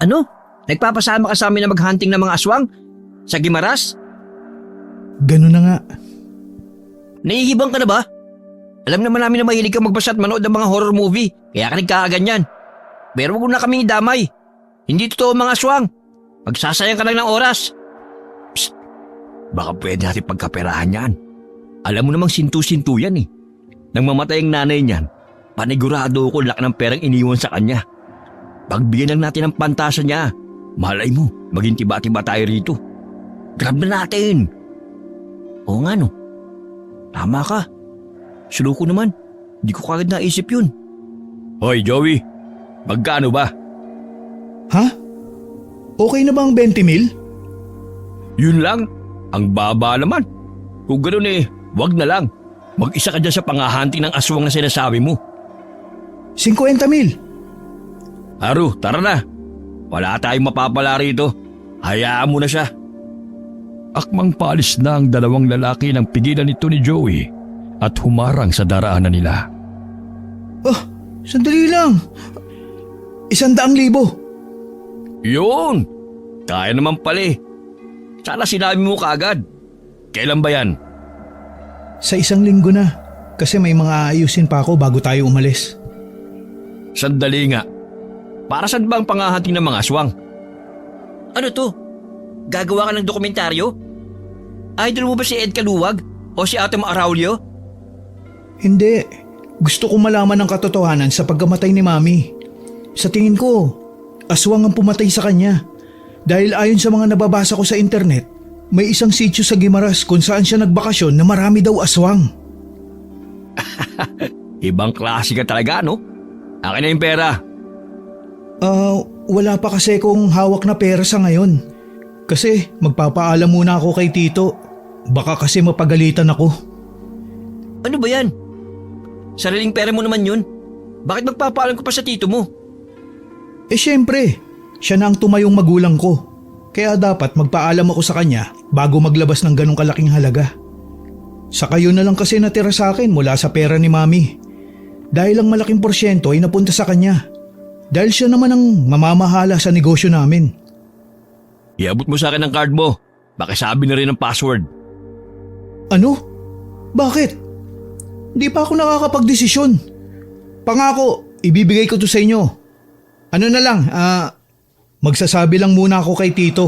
Ano? Nagpapasama ka sa amin na maghunting ng mga aswang? Sa Gimaras? Ganun na nga. Naihibang ka na ba? Alam naman namin na mahilig kang magbasa at manood ng mga horror movie, kaya ka nagkakaganyan. Pero wag mo na kami idamay. Hindi totoo ang mga aswang. Magsasayang ka lang ng oras. Psst! Baka pwede natin pagkaperahan yan. Alam mo namang sintu-sintu yan eh. Nang mamatay ang nanay niyan, panigurado ko laki ng perang iniwan sa kanya. Pagbigyan lang natin ng pantasa niya, malay mo, maging tiba-tiba tayo rito. Grab na natin. Oo nga no. Tama ka. Sulo ko naman. Hindi ko kagad naisip yun. Hoy Joey, magkano ba? Ha? Okay na ba ang 20 mil? Yun lang? Ang baba naman. Kung ganoon eh, wag na lang. Mag-isa ka dyan sa pangahanting ng aswang na sinasabi mo. 50 mil. Haru, tara na. Wala tayong mapapala rito. Hayaan mo na siya. Akmang paalis na ang dalawang lalaki ng pigilan nito ni Joey at humarang sa daraanan nila. Oh, sandali lang. 100,000. Yun! Kaya naman pala eh. Sana sinabi mo kaagad. Kailan ba yan? Sa 1 linggo na. Kasi may mga aayusin pa ako bago tayo umalis. Sandali nga. Para saan ba ang pangahanting ng mga aswang? Ano to? Gagawa ka ng dokumentaryo? Idol mo ba si Ed Kaluwag o si Atom Araulio? Hindi. Gusto ko malaman ang katotohanan sa pagkamatay ni Mami. Sa tingin ko, aswang ang pumatay sa kanya. Dahil ayon sa mga nababasa ko sa internet, may isang sitio sa Gimaras kung saan siya nagbakasyon na marami daw aswang. Ibang klase ka talaga, no? Akin na yung pera. Wala pa kasi kong hawak na pera sa ngayon. Kasi magpapaalam muna ako kay Tito. Baka kasi mapagalitan ako. Ano ba yan? Sariling pera mo naman yun. Bakit magpapaalam ko pa sa tito mo? Syempre, siya na ang tumayong magulang ko. Kaya dapat magpaalam ako sa kanya bago maglabas ng ganong kalaking halaga. Saka yun na lang kasi natira sa akin mula sa pera ni Mami. Dahil ang malaking porsyento ay napunta sa kanya. Dahil siya naman ang mamamahala sa negosyo namin. Iabot mo sa akin ang card mo. Pakisabi na rin ang password. Ano? Bakit? Di pa ako nakakapagdesisyon. Pangako, ibibigay ko to sa inyo. Ano na lang, magsasabi lang muna ako kay Tito.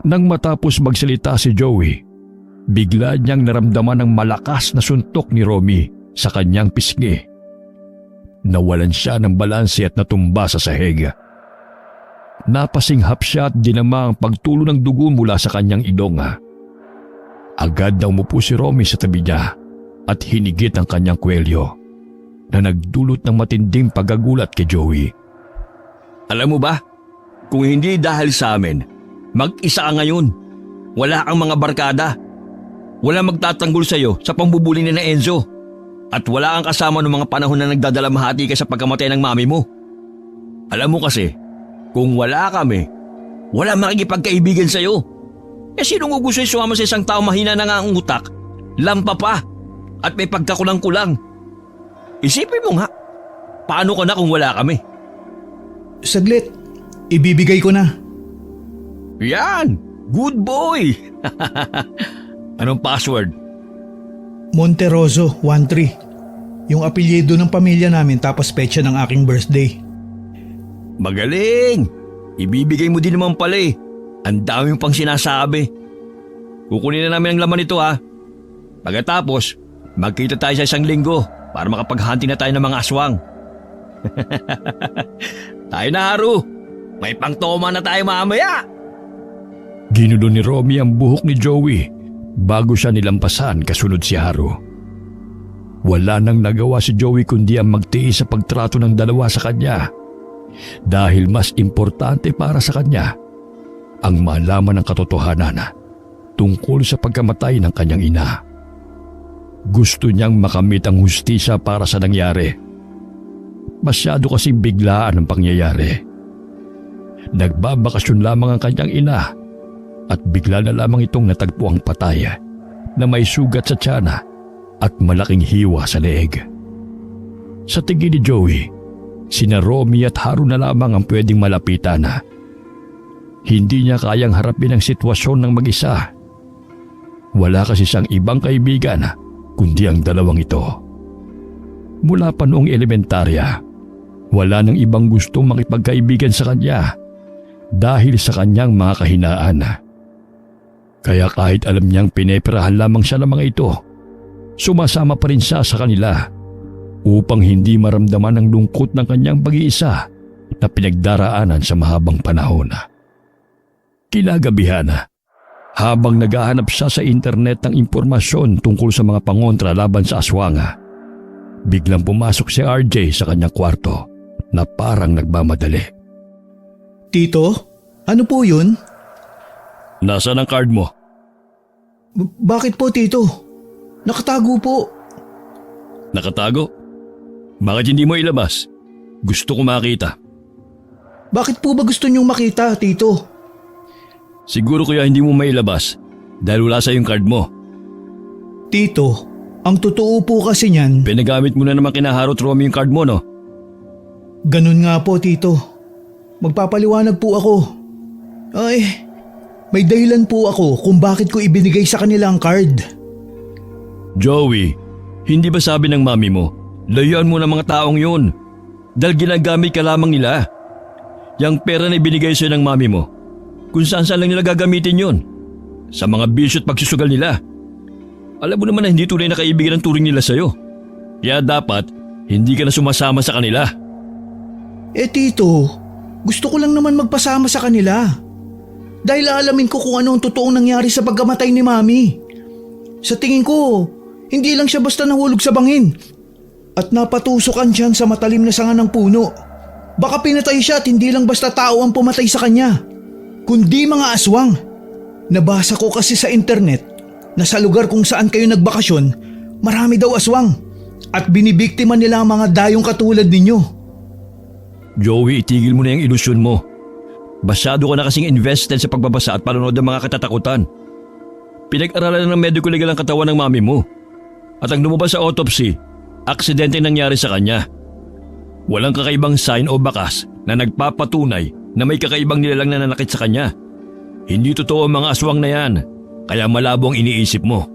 Nang matapos magsalita si Joey, bigla niyang naramdaman ang malakas na suntok ni Romy sa kanyang pisngi. Nawalan siya ng balanse at natumba sa sahig. Napasinghap siya at dinama ang pagtulo ng dugo mula sa kanyang ilong. Agad na umupo si Romy sa tabi niya at hinigit ang kanyang kwelyo na nagdulot ng matinding pagkagulat kay Joey. Alam mo ba, kung hindi dahil sa amin, mag-isa ka ngayon. Wala kang mga barkada. Wala magtatanggol sa'yo sa pambubuli ni na Enzo. At wala kang kasama ng mga panahon na nagdadalamhati ka sa pagkamatay ng mami mo. Alam mo kasi, kung wala kami, wala makikipagkaibigan sa'yo. Sinong gusto sumama sa isang tao mahina na nga ang utak, lampa pa, at may pagkakulang-kulang? Isipin mo nga, paano ka na kung wala kami? Saglit, ibibigay ko na. Yan! Good boy! Anong password? Monteroso 13. Yung apelyido ng pamilya namin tapos petsa ng aking birthday. Magaling! Ibibigay mo din naman pala eh. Ang dami mo pang sinasabi. Kukunin na namin ang laman nito ha. Pagkatapos, magkita tayo sa 1 linggo para makapaghanting na tayo ng mga aswang. Tayo na Haru. May pangtoma na tayo mamaya. Ginulo ni Romy ang buhok ni Joey bago siya nilampasan kasunod si Haru. Wala nang nagawa si Joey kundi ang magtiis sa pagtrato ng dalawa sa kanya dahil mas importante para sa kanya ang malaman ng katotohanan tungkol sa pagkamatay ng kanyang ina. Gusto niyang makamit ang hustisya para sa nangyari. Masyado kasing biglaan ang pangyayari. Nagbabakasyon lamang ang kanyang ina at bigla na lamang itong natagpo ang patay na may sugat sa tiyan at malaking hiwa sa leeg. Sa tingin ni Joey, Sina Romy at Haru na lamang ang pwedeng malapitan. Hindi niya kayang harapin ang sitwasyon ng mag-isa. Wala kasi siyang ibang kaibigan kundi ang dalawang ito. Mula pa noong elementarya, wala nang ibang gustong makipagkaibigan sa kanya dahil sa kanyang mga kahinaan. Kaya kahit alam niyang pineperahan lamang siya ng mga ito, sumasama pa rin siya sa kanila upang hindi maramdaman ang lungkot ng kanyang pag-iisa na pinagdaraanan sa mahabang panahon. Kinagabihan, habang naghahanap siya sa internet ng impormasyon tungkol sa mga pangontra laban sa aswang, biglang pumasok si RJ sa kanyang kwarto na parang nagmamadali. Tito, ano po yun? Nasaan ang card mo? Bakit po, Tito? Nakatago po. Nakatago? Bakit hindi mo ilabas? Gusto ko makita. Bakit po ba gusto niyong makita, Tito? Siguro kaya hindi mo mailabas dahil wala sa yung card mo. Tito, ang totoo po kasi niyan. Pinagamit mo na naman kina Haru at Romy yung card mo, no? Ganun nga po, Tito. Magpapaliwanag po ako. Ay, may dahilan po ako kung bakit ko ibinigay sa kanila ang card. Joey, hindi ba sabi ng mami mo, layuan mo ng mga taong yun dahil ginagamit ka lamang nila? Yang pera na ibinigay sa'yo ng mami mo, kung saan lang nila gagamitin yun. Sa mga bisyo at pagsusugal nila. Alam mo naman na hindi tunay na kaibigan ang turing nila sa'yo. Kaya dapat, hindi ka na sumasama sa kanila. Tito, gusto ko lang naman magpasama sa kanila. Dahil aalamin ko kung ano ang totoong nangyari sa pagkamatay ni Mami. Sa tingin ko, hindi lang siya basta nahulog sa bangin. At napatusokan siya sa matalim na sanga ng puno. Baka pinatay siya at hindi lang basta tao ang pumatay sa kanya, kundi mga aswang. Nabasa ko kasi sa internet na sa lugar kung saan kayo nagbakasyon, marami daw aswang at binibiktima nila ang mga dayong katulad ninyo. Joey, itigil mo na yung ilusyon mo. Masyado ka na kasing invested sa pagbabasa at panonood ng mga katatakutan. Pinag-aralan ng medical legal ang katawan ng mami mo. At ang lumabas sa autopsy, aksidente nangyari sa kanya. Walang kakaibang sign o bakas na nagpapatunay na may kakaibang nilalang na nanakit sa kanya. Hindi totoo ang mga aswang na yan, kaya malabo ang iniisip mo.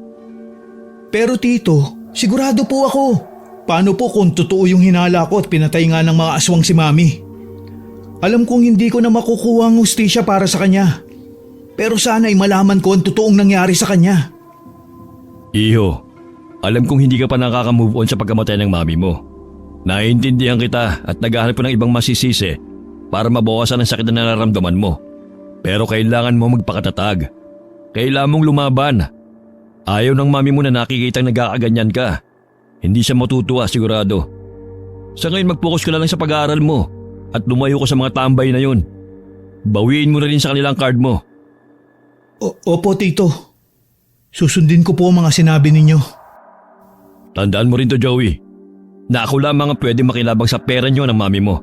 Pero Tito, sigurado po ako. Paano po kung totoo yung hinala ko at pinatay nga ng mga aswang si Mami? Alam kong hindi ko na makukuha ang hustisya para sa kanya. Pero sana ay malaman ko ang totoong nangyari sa kanya. Iho, alam kong hindi ka pa nakaka-move on sa pagkamatay ng mami mo. Naiintindihan kita at naghahanap ko ng ibang masisisi para mabawasan ang sakit na nararamdaman mo. Pero kailangan mo magpakatatag. Kailangan mong lumaban. Ayaw ng mami mo na nakikitang nagkakaganyan ka. Hindi siya matutuwa sigurado. Sa ngayon mag-focus ka na lang sa pag-aaral mo at lumayo ka sa mga tambay na yun. Bawiin mo na rin sa kanilang card mo. Opo, Tito. Susundin ko po ang mga sinabi ninyo. Tandaan mo rin to, Joey, na ako lamang ang pwede makilabang sa pera niyo ng mami mo.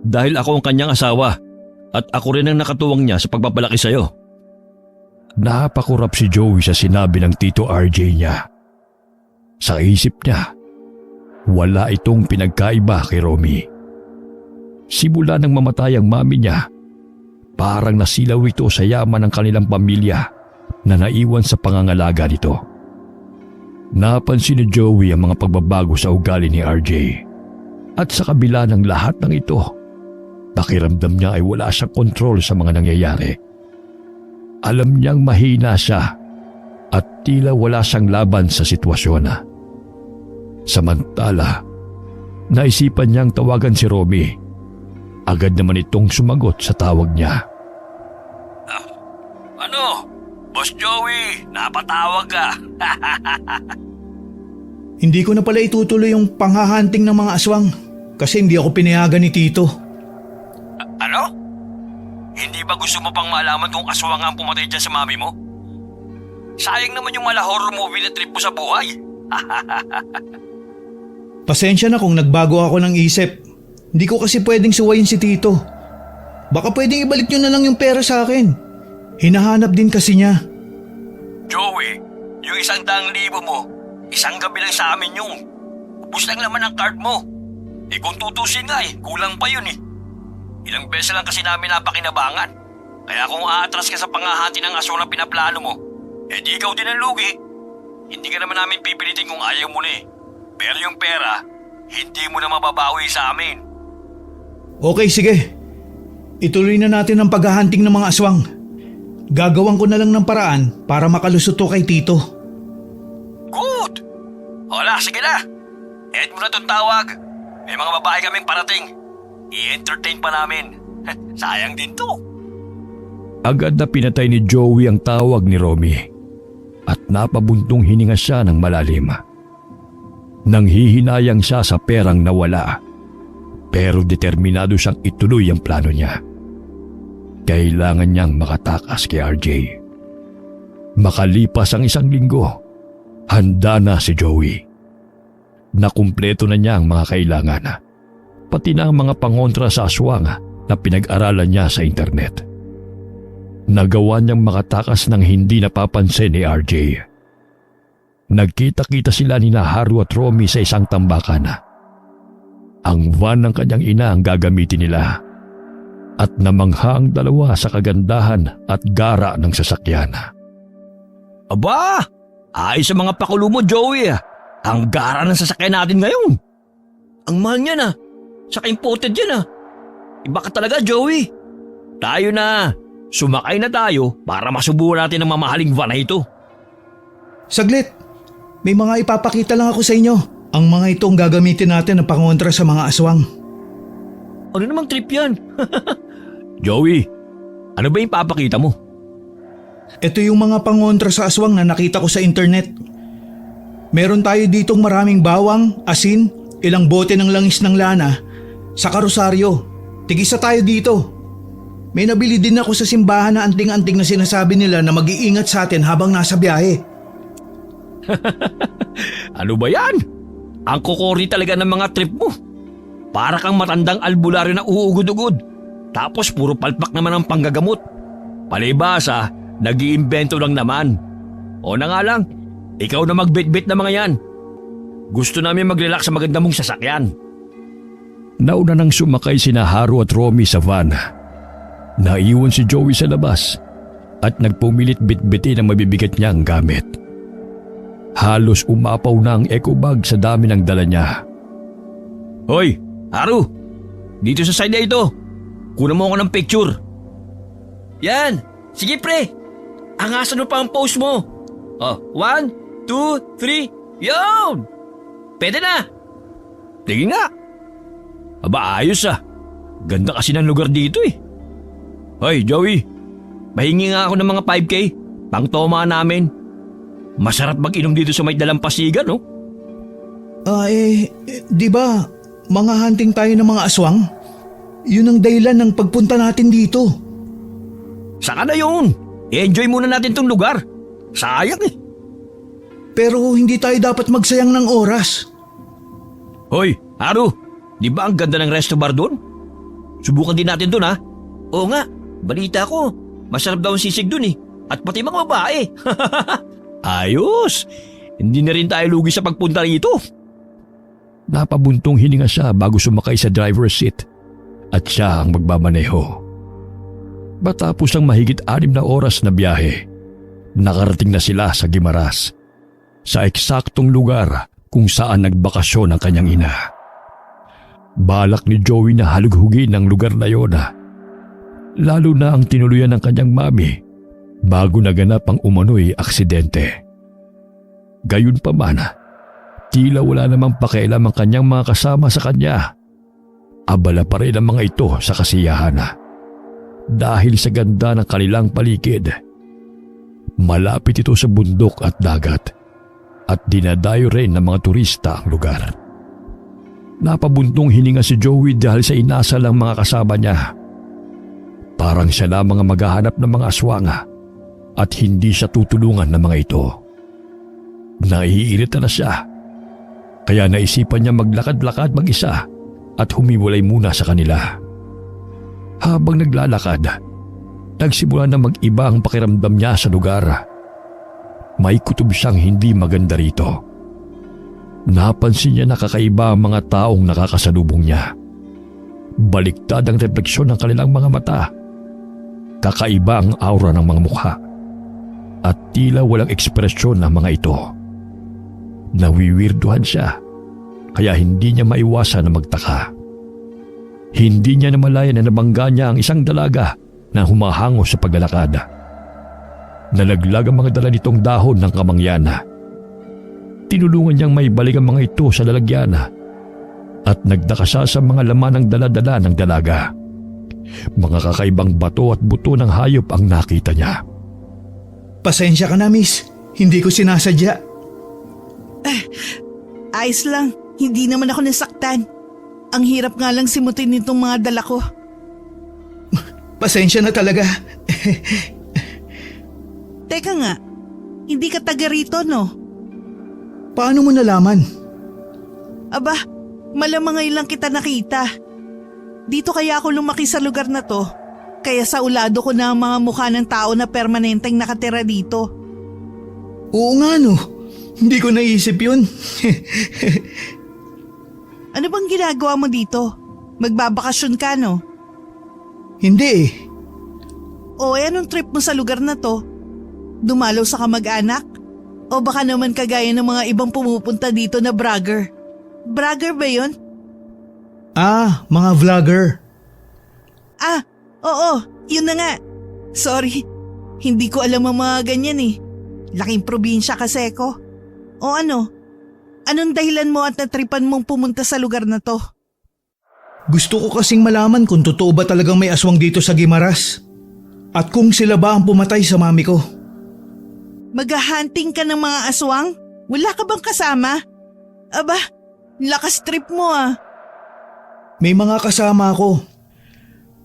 Dahil ako ang kanyang asawa at ako rin ang nakatuwang niya sa pagpapalaki sa'yo. Napakurap si Joey sa sinabi ng Tito RJ niya. Sa isip niya, wala itong pinagkaiba kay Romy. Simula nang mamatay ang mami niya, parang nasilaw ito sa yaman ng kanilang pamilya na naiwan sa pangangalaga nito. Napansin ni Joey ang mga pagbabago sa ugali ni RJ. At sa kabila ng lahat ng ito, pakiramdam niya ay wala siyang kontrol sa mga nangyayari. Alam niyang mahina siya at tila wala siyang laban sa sitwasyon. Samantala, naisipan niyang tawagan si Romy. Agad naman itong sumagot sa tawag niya. Ano? Boss Joey, napatawag ka. Hindi ko na pala itutuloy yung panghahunting ng mga aswang kasi hindi ako pinayagan ni Tito. Ano? Hindi ba gusto mo pang malaman kung aswang ang pumatay dyan sa mami mo? Sayang naman yung mala horror movie na trip mo sa buhay. Pasensya na kung nagbago ako ng isip. Hindi ko kasi pwedeng suwayin si Tito. Baka pwedeng ibalik nyo na lang yung pera sa akin. Hinahanap din kasi niya. Joey, yung 100,000 mo, isang gabi lang sa amin yung. Ubus lang naman ang card mo. Kung tutusin nga kulang pa yun Ilang beses lang kasi namin napakinabangan. Kaya kung aatras ka sa panghahati ng aswang na pinaplano mo, di ikaw din ang lugi. Hindi ka naman namin pipilitin kung ayaw mo na Pero yung pera, hindi mo na mababawi sa amin. Okay, sige. Ituloy na natin ang paghahunting ng mga aswang. Gagawan ko na lang ng paraan para makalusot to kay Tito. Good! Hola, sige na. End mo na itong tawag. May mga babae kaming parating. I-entertain pa namin. Sayang din to. Agad na pinatay ni Joey ang tawag ni Romy at napabuntong hininga siya ng malalim. Nanghihinayang siya sa perang nawala, pero determinado siyang ituloy ang plano niya. Kailangan niyang makatakas kay RJ. Makalipas ang 1 linggo, handa na si Joey. Nakumpleto na niya ang mga kailangan, pati na ang mga pangontra sa aswang na pinag-aralan niya sa internet. Nagawa niyang makatakas ng hindi napapansin ni RJ. Nagkita-kita sila ni Haru at Romy sa isang tambakan. Ang van ng kanyang ina ang gagamitin nila at namangha ang dalawa sa kagandahan at gara ng sasakyan. Aba! Ayos sa mga pakulo mo, Joey. Ang gara ng sasakyan natin ngayon. Ang mahal niyan Saka imported yan Iba ka talaga, Joey. Tayo na. Sumakay na tayo para masubukan natin ang mamahaling van na ito. Saglit. May mga ipapakita lang ako sa inyo. Ang mga itong gagamitin natin ng pangontra sa mga aswang. Ano namang trip yan? Joey, ano ba yung papakita mo? Ito yung mga pangontra sa aswang na nakita ko sa internet. Meron tayo ditong maraming bawang, asin, ilang bote ng langis ng lana, sa karosaryo. Tigisa tayo dito. May nabili din ako sa simbahan na anting-anting na sinasabi nila na mag-iingat sa atin habang nasa biyahe. Ano ba yan? Ang kukori talaga ng mga trip mo. Para kang matandang albularyo na uugod-ugod. Tapos puro palpak naman ang panggagamot. Palibasa, nag-iimbento lang naman. O na nga lang, ikaw na magbitbit na mga yan. Gusto namin mag-relax sa maganda mong sasakyan. Nauna nang sumakay sina Haru at Romy sa van. Naiwan si Joey sa labas at nagpumilit bitbitin ang mabibigat niyang gamit. Halos umapaw na ang eco bag sa dami ng dala niya. Hoy, Haru! Dito sa side na ito. Kunan mo ako ng picture. Yan! Sige pre! Angasan mo pa ang pose mo. 1, 2, 3, yun! Pwede na! Tingin nga! Aba ayos Ganda kasi ng lugar dito Hoy Joey, mahingi nga ako ng mga 5K, pang toma namin. Masarap mag-inom dito sa may dalampasigan Di ba mga hunting tayo ng mga aswang? Yun ang dahilan ng pagpunta natin dito. Saka na yun. I-enjoy muna natin tong lugar. Sayang Pero hindi tayo dapat magsayang ng oras. Hoy, Haru, di ba ang ganda ng resto bar doon? Subukan din natin doon Oo nga, balita ko, masarap daw ang sisig doon At pati mga babae. Ayos, hindi na rin tayo lugi sa pagpunta rito. Napabuntong hininga siya bago sumakay sa driver's seat at siya ang magbamaneho. Matapos ang mahigit 6 na oras na biyahe, nakarating na sila sa Guimaras, sa eksaktong lugar kung saan nagbakasyon ang kanyang ina. Balak ni Joey na halughugin ang lugar na yon, lalo na ang tinuluyan ng kanyang mami bago naganap ang umano'y aksidente. Gayunpaman, tila wala namang pakialam ang kanyang mga kasama sa kanya. Abala pa rin ang mga ito sa kasiyahan dahil sa ganda ng kanilang paligid. Malapit ito sa bundok at dagat at dinadayo rin ng mga turista ang lugar. Napabuntong hininga si Joey dahil sa inasal ng mga kasama niya. Parang siya lamang ang maghahanap ng mga aswang at hindi siya tutulungan ng mga ito. Naiirita na siya, kaya naisipan niya maglakad-lakad mag-isa at humiwalay muna sa kanila. Habang naglalakad, nagsimula na mag-iba ang pakiramdam niya sa lugar. May kutob siyang hindi maganda rito. Napansin niya na kakaiba ang mga taong nakakasalubong niya. Baliktad ang refleksyon ng kanilang mga mata. Kakaiba ang aura ng mga mukha. At tila walang ekspresyon ng mga ito. Nawiwirduhan siya, kaya hindi niya maiwasan na magtaka. Hindi niya namalayan na nabangga niya ang isang dalaga na humahango sa paglalakad. Nalaglag ang mga dala nitong dahon ng kamangyana. Tinulungan niyang maibalik ang mga ito sa lalagyan at nagdaka siya sa mga laman ng dala-dala ng dalaga. Mga kakaibang bato at buto ng hayop ang nakita niya. Pasensya ka na, miss. Hindi ko sinasadya. Ayos lang, hindi naman ako nasaktan. Ang hirap nga lang simutin nitong mga dala ko. Pasensya na talaga. Teka nga, hindi ka taga rito, no? Paano mo nalaman? Aba, malamang ngayon lang kita nakita. Dito kaya ako lumaki sa lugar na to, kaya sa ulado ko na ang mga mukha ng tao na permanenteng nakatira dito. Oo nga no. Hindi ko naisip yun. Ano bang ginagawa mo dito? Magbabakasyon ka, no? Hindi eh. O anong trip mo sa lugar na to? Dumalaw sa kamag-anak? O baka naman kagaya ng mga ibang pumupunta dito na bragger? Bragger ba yun? Mga vlogger. Oo, yun na nga. Sorry, hindi ko alam ang mga ganyan eh. Laking probinsya kasi ko. O ano? Anong dahilan mo at natripan mong pumunta sa lugar na to? Gusto ko kasing malaman kung totoo ba talagang may aswang dito sa Guimaras. At kung sila ba ang pumatay sa mami ko. Mag-hunting ka ng mga aswang? Wala ka bang kasama? Aba, lakas trip mo ah. May mga kasama ako.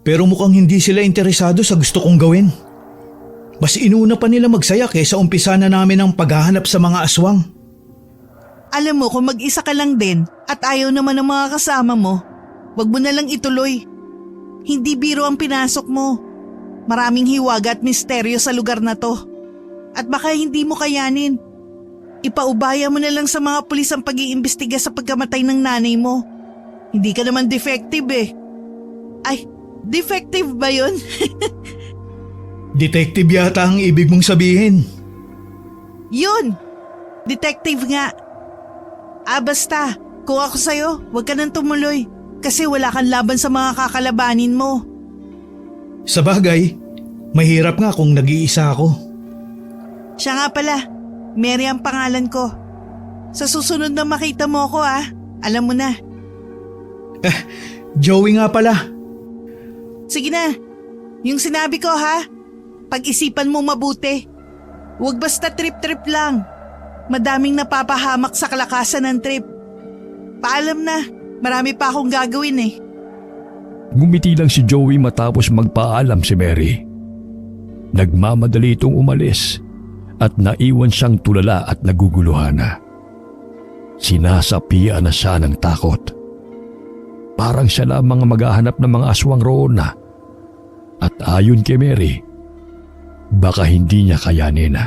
Pero mukhang hindi sila interesado sa gusto kong gawin. Mas inuna pa nila magsaya kaysa umpisa na namin ang paghahanap sa mga aswang. Alam mo kung mag-isa ka lang din at ayaw naman ng mga kasama mo, wag mo na lang ituloy. Hindi biro ang pinasok mo. Maraming hiwaga at misteryo sa lugar na to. At baka hindi mo kayanin. Ipaubaya mo na lang sa mga pulis ang pag-iimbestiga sa pagkamatay ng nanay mo. Hindi ka naman defective eh. Ay, defective ba yun? Detective yata ang ibig mong sabihin. Yun! Detective nga. Basta, kung ako sa'yo, huwag ka nang tumuloy kasi wala kang laban sa mga kakalabanin mo. Sa bagay, mahirap nga kung nag-iisa ako. Siya nga pala, Mary ang pangalan ko. Sa susunod na makita mo ako alam mo na. Joey nga pala. Sige na, yung sinabi ko pag-isipan mo mabuti. Huwag basta trip-trip lang. Madaming napapahamak sa kalakasan ng trip. Paalam na, marami pa akong gagawin eh. Ngumiti lang si Joey matapos magpaalam si Mary. Nagmamadali itong umalis at naiwan siyang tulala at naguguluhan. Sinasapian na siya ng takot. Parang siya lamang maghahanap ng mga aswang roon at ayon kay Mary, baka hindi niya kayanin.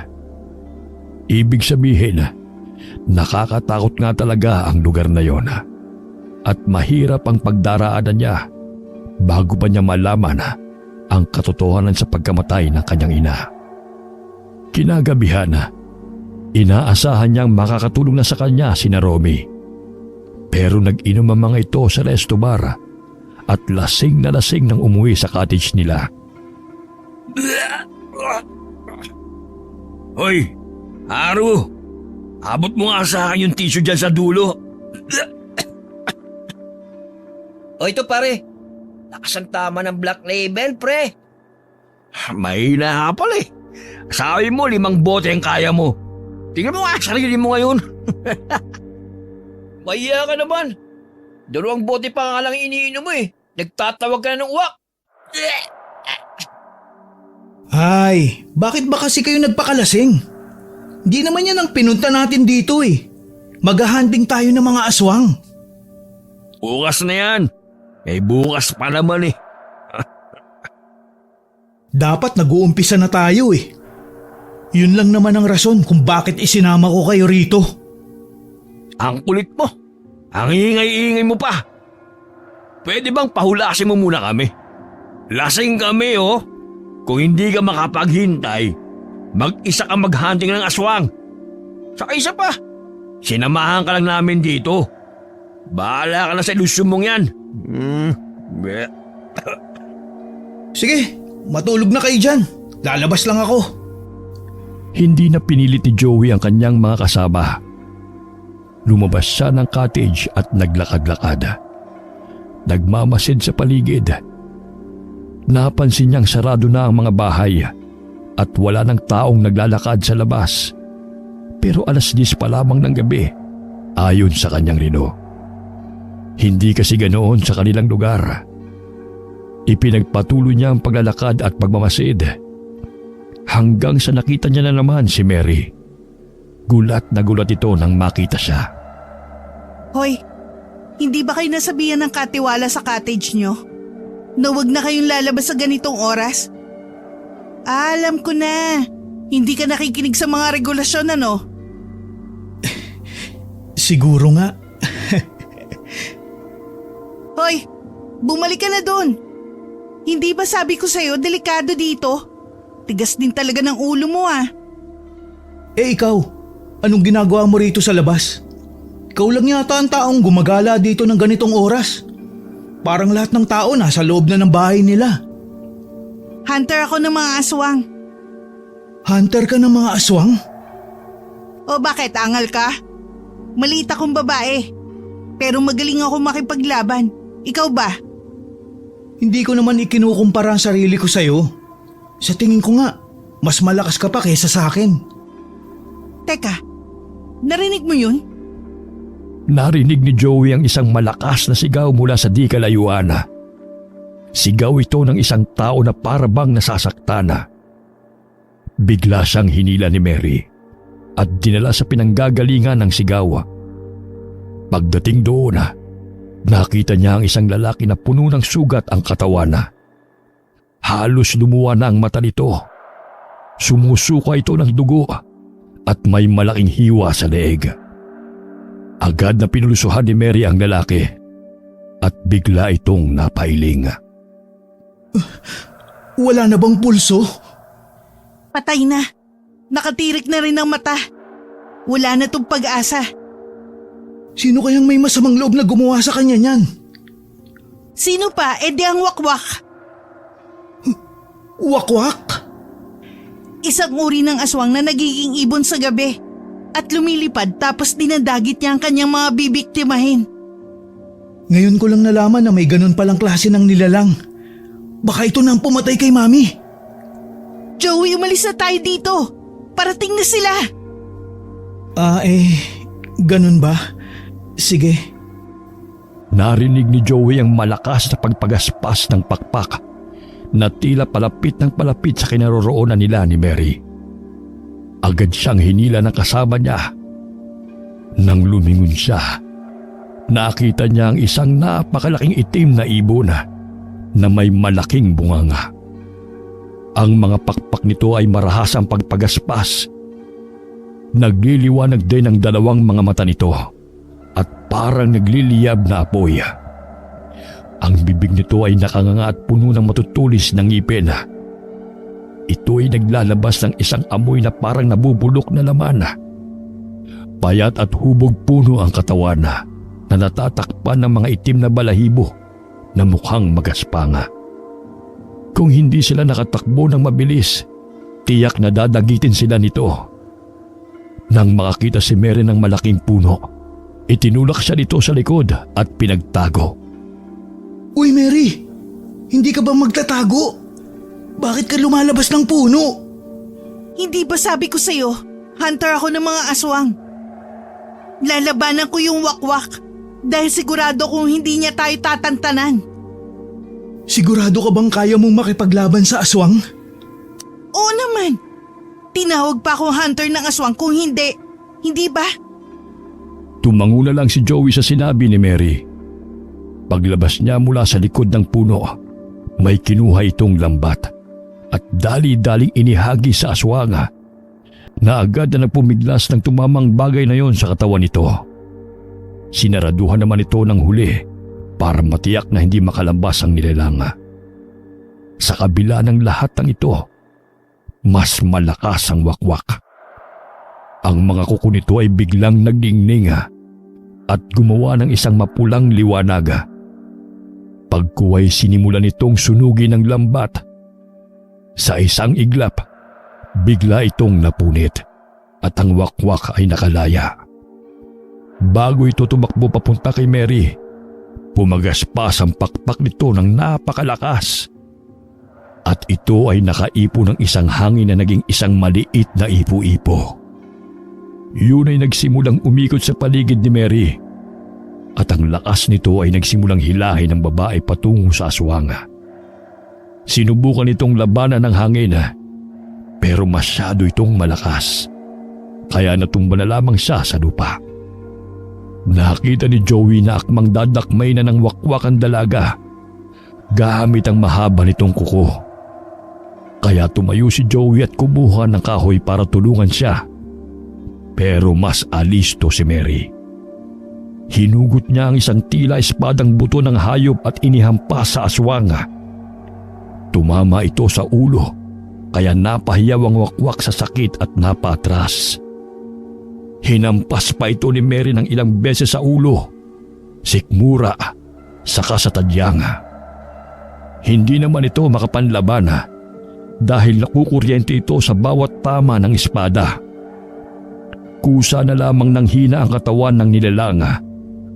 Ibig sabihin, nakakatakot nga talaga ang lugar na yon at mahirap ang pagdaraanan niya bago pa niya malaman ang katotohanan sa pagkamatay ng kanyang ina. Kinagabihan, inaasahan niyang makakatulong na sa kanya sina Romy. Pero nag-inom ang mga ito sa resto bar at lasing na lasing nang umuwi sa cottage nila. Hoy, Haru! Abot mo nga sa akin yung tissue dyan sa dulo. O ito pare, lakas ang tama ng Black Label pre. Mahina ka pala eh. Sabi mo 5 bote ang kaya mo. Tingnan mo nga sarili mo ngayon. Mahiya ka naman. 2 bote pa nga lang iniinom mo eh. Nagtatawag ka na ng uwak. Ay, bakit ba kasi kayo nagpakalasing? Di naman yan ang pinunta natin dito eh. Maghahunting tayo ng mga aswang. Bukas na yan. May bukas pa naman eh. Dapat nag-uumpisa na tayo eh. Yun lang naman ang rason kung bakit isinama ko kayo rito. Ang kulit mo. Ang ingay-ingay mo pa. Pwede bang pahulasin mo muna kami? Lasing kami oh. Kung hindi ka makapaghintay, mag-isa ka maghunting ng aswang. Saka isa pa, sinamahan ka lang namin dito. Bahala ka na sa ilusyon mong yan. Sige, matulog na kayo dyan. Lalabas lang ako. Hindi na pinilit ni Joey ang kanyang mga kasama. Lumabas siya ng cottage at naglakad-lakad. Nagmamasid sa paligid. Napansin niyang sarado na ang mga bahay at wala ng taong naglalakad sa labas. Pero 10:00 pa lamang ng gabi, ayon sa kanyang rino. Hindi kasi ganoon sa kanilang lugar. Ipinagpatuloy niya ang paglalakad at pagmamasid hanggang sa nakita niya na naman si Mary. Gulat na gulat ito nang makita siya. Hoy, hindi ba kayo nasabihan ng katiwala sa cottage nyo? Na wag na kayong lalabas sa ganitong oras? Alam ko na, hindi ka nakikinig sa mga regulasyon ano? Siguro nga. Hoy, bumalik ka na dun. Hindi ba sabi ko sa'yo, delikado dito? Tigas din talaga ng ulo mo ah. Ikaw, anong ginagawa mo rito sa labas? Ikaw lang yata ang taong gumagala dito ng ganitong oras. Parang lahat ng tao nasa loob na ng bahay nila. Hunter ako ng mga aswang. Hunter ka ng mga aswang? O bakit, angal ka? Maliit akong babae. Pero magaling ako makipaglaban. Ikaw ba? Hindi ko naman ikinukumpara ang sarili ko sa'yo. Sa tingin ko nga, mas malakas ka pa kaysa sa akin. Teka, narinig mo yun? Narinig ni Joey ang isang malakas na sigaw mula sa di kalayuan. Sigaw ito ng isang tao na parabang nasasaktan. Bigla siyang hinila ni Mary at dinala sa pinanggagalingan ng sigaw. Pagdating doon, nakita niya ang isang lalaki na puno ng sugat ang katawan. Halos lumuwa na ang mata nito. Sumusuka ito ng dugo at may malaking hiwa sa leeg. Agad na pinulusuhan ni Mary ang lalaki at bigla itong napailing. Wala na bang pulso? Patay na. Nakatirik na rin ang mata. Wala na tong pag-asa. Sino kayang may masamang loob na gumawa sa kanya niyan? Sino pa? E di ang wakwak. Wakwak? Isang uri ng aswang na nagiging ibon sa gabi at lumilipad tapos dinadagit niya ang kanyang mga bibiktimahin. Ngayon ko lang nalaman na may ganun palang klase ng nilalang. Baka ito na ang pumatay kay Mami. Joey, umalis na tayo dito. Parating na sila. Ganun ba? Sige. Narinig ni Joey ang malakas na pagpagaspas ng pakpak na tila palapit ng palapit sa kinaroroonan nila ni Mary. Agad siyang hinila ng kasama niya. Nang lumingon siya, nakita niya ang isang napakalaking itim na ibon na may malaking bunganga. Ang mga pakpak nito ay marahas ang pagpagaspas. Nagliliwanag din ang dalawang mga mata nito at parang nagliliyab na apoy. Ang bibig nito ay nakanganga at puno ng matutulis ng ngipin. Ito ay naglalabas ng isang amoy na parang nabubulok na laman. Payat at hubog puno ang katawan na natatakpan ng mga itim na balahibo na mukhang magaspanga. Kung hindi sila nakatakbo ng mabilis, tiyak na dadagitin sila nito. Nang makakita si Mary ng malaking puno, itinulak siya nito sa likod at pinagtago. Uy Mary, hindi ka ba magtatago? Bakit ka lumalabas ng puno? Hindi ba sabi ko sa'yo, hunter ako ng mga aswang? Lalabanan ko yung wakwak dahil sigurado kung hindi niya tayo tatantanan. Sigurado ka bang kaya mong makipaglaban sa aswang? Oo naman. Tinawag pa akong hunter ng aswang kung hindi. Hindi ba? Tumango na lang si Joey sa sinabi ni Mary. Paglabas niya mula sa likod ng puno, may kinuha itong lambat at dali-daling inihagi sa aswang na agad na nagpumiglas ng tumamang bagay na yon sa katawan nito. Sinaraduhan naman ito ng huli para matiyak na hindi makalabas ang nilalang. Sa kabila ng lahat ng ito, mas malakas ang wakwak. Ang mga kuko nito ay biglang nagdingning at gumawa ng isang mapulang liwanag. Pagkuway sinimulan nitong sunugin ng lambat. Sa isang iglap, bigla itong napunit at ang wakwak ay nakalaya. Bago ito tumakbo papunta kay Mary, pumagaspas ang pakpak nito ng napakalakas. At ito ay nakaipo ng isang hangin na naging isang maliit na ipo-ipo. Yun ay nagsimulang umikot sa paligid ni Mary. At ang lakas nito ay nagsimulang hilahin ng babae patungo sa aswang. Sinubukan itong labanan ng hangin, pero masyado itong malakas. Kaya natumba na lamang siya sa lupa. Nakita ni Joey na akmang dadakmay na ng wakwak ang dalaga gamit ang mahaba nitong kuko. Kaya tumayo si Joey at kumuha ng kahoy para tulungan siya. Pero mas alisto si Mary. Hinugot niya ang isang tila espadang buto ng hayop at inihampas sa aswang. Tumama ito sa ulo, kaya napahiyaw ang wakwak sa sakit at napatras. Hinampas pa ito ni Mary ng ilang beses sa ulo, sikmura, saka sa tadyang. Hindi naman ito makapanlaban dahil nakukuryente ito sa bawat tama ng espada. Kusa na lamang ng hina ang katawan ng nilalang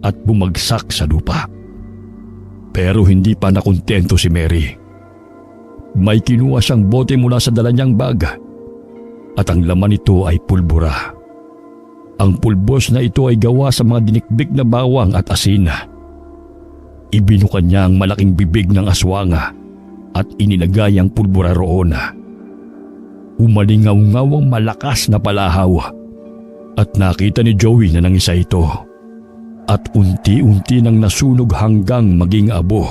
at bumagsak sa lupa. Pero hindi pa nakontento si Mary. May kinuha siyang bote mula sa dala niyang bag at ang laman nito ay pulbura. Ang pulbos na ito ay gawa sa mga dinikdik na bawang at asin. Ibinukan niya ang malaking bibig ng aswang at inilagay ang pulbura roon. Umalingaw-ngaw ang malakas na palahaw at nakita ni Joey na nangisa ito at unti-unti nang nasunog hanggang maging abo.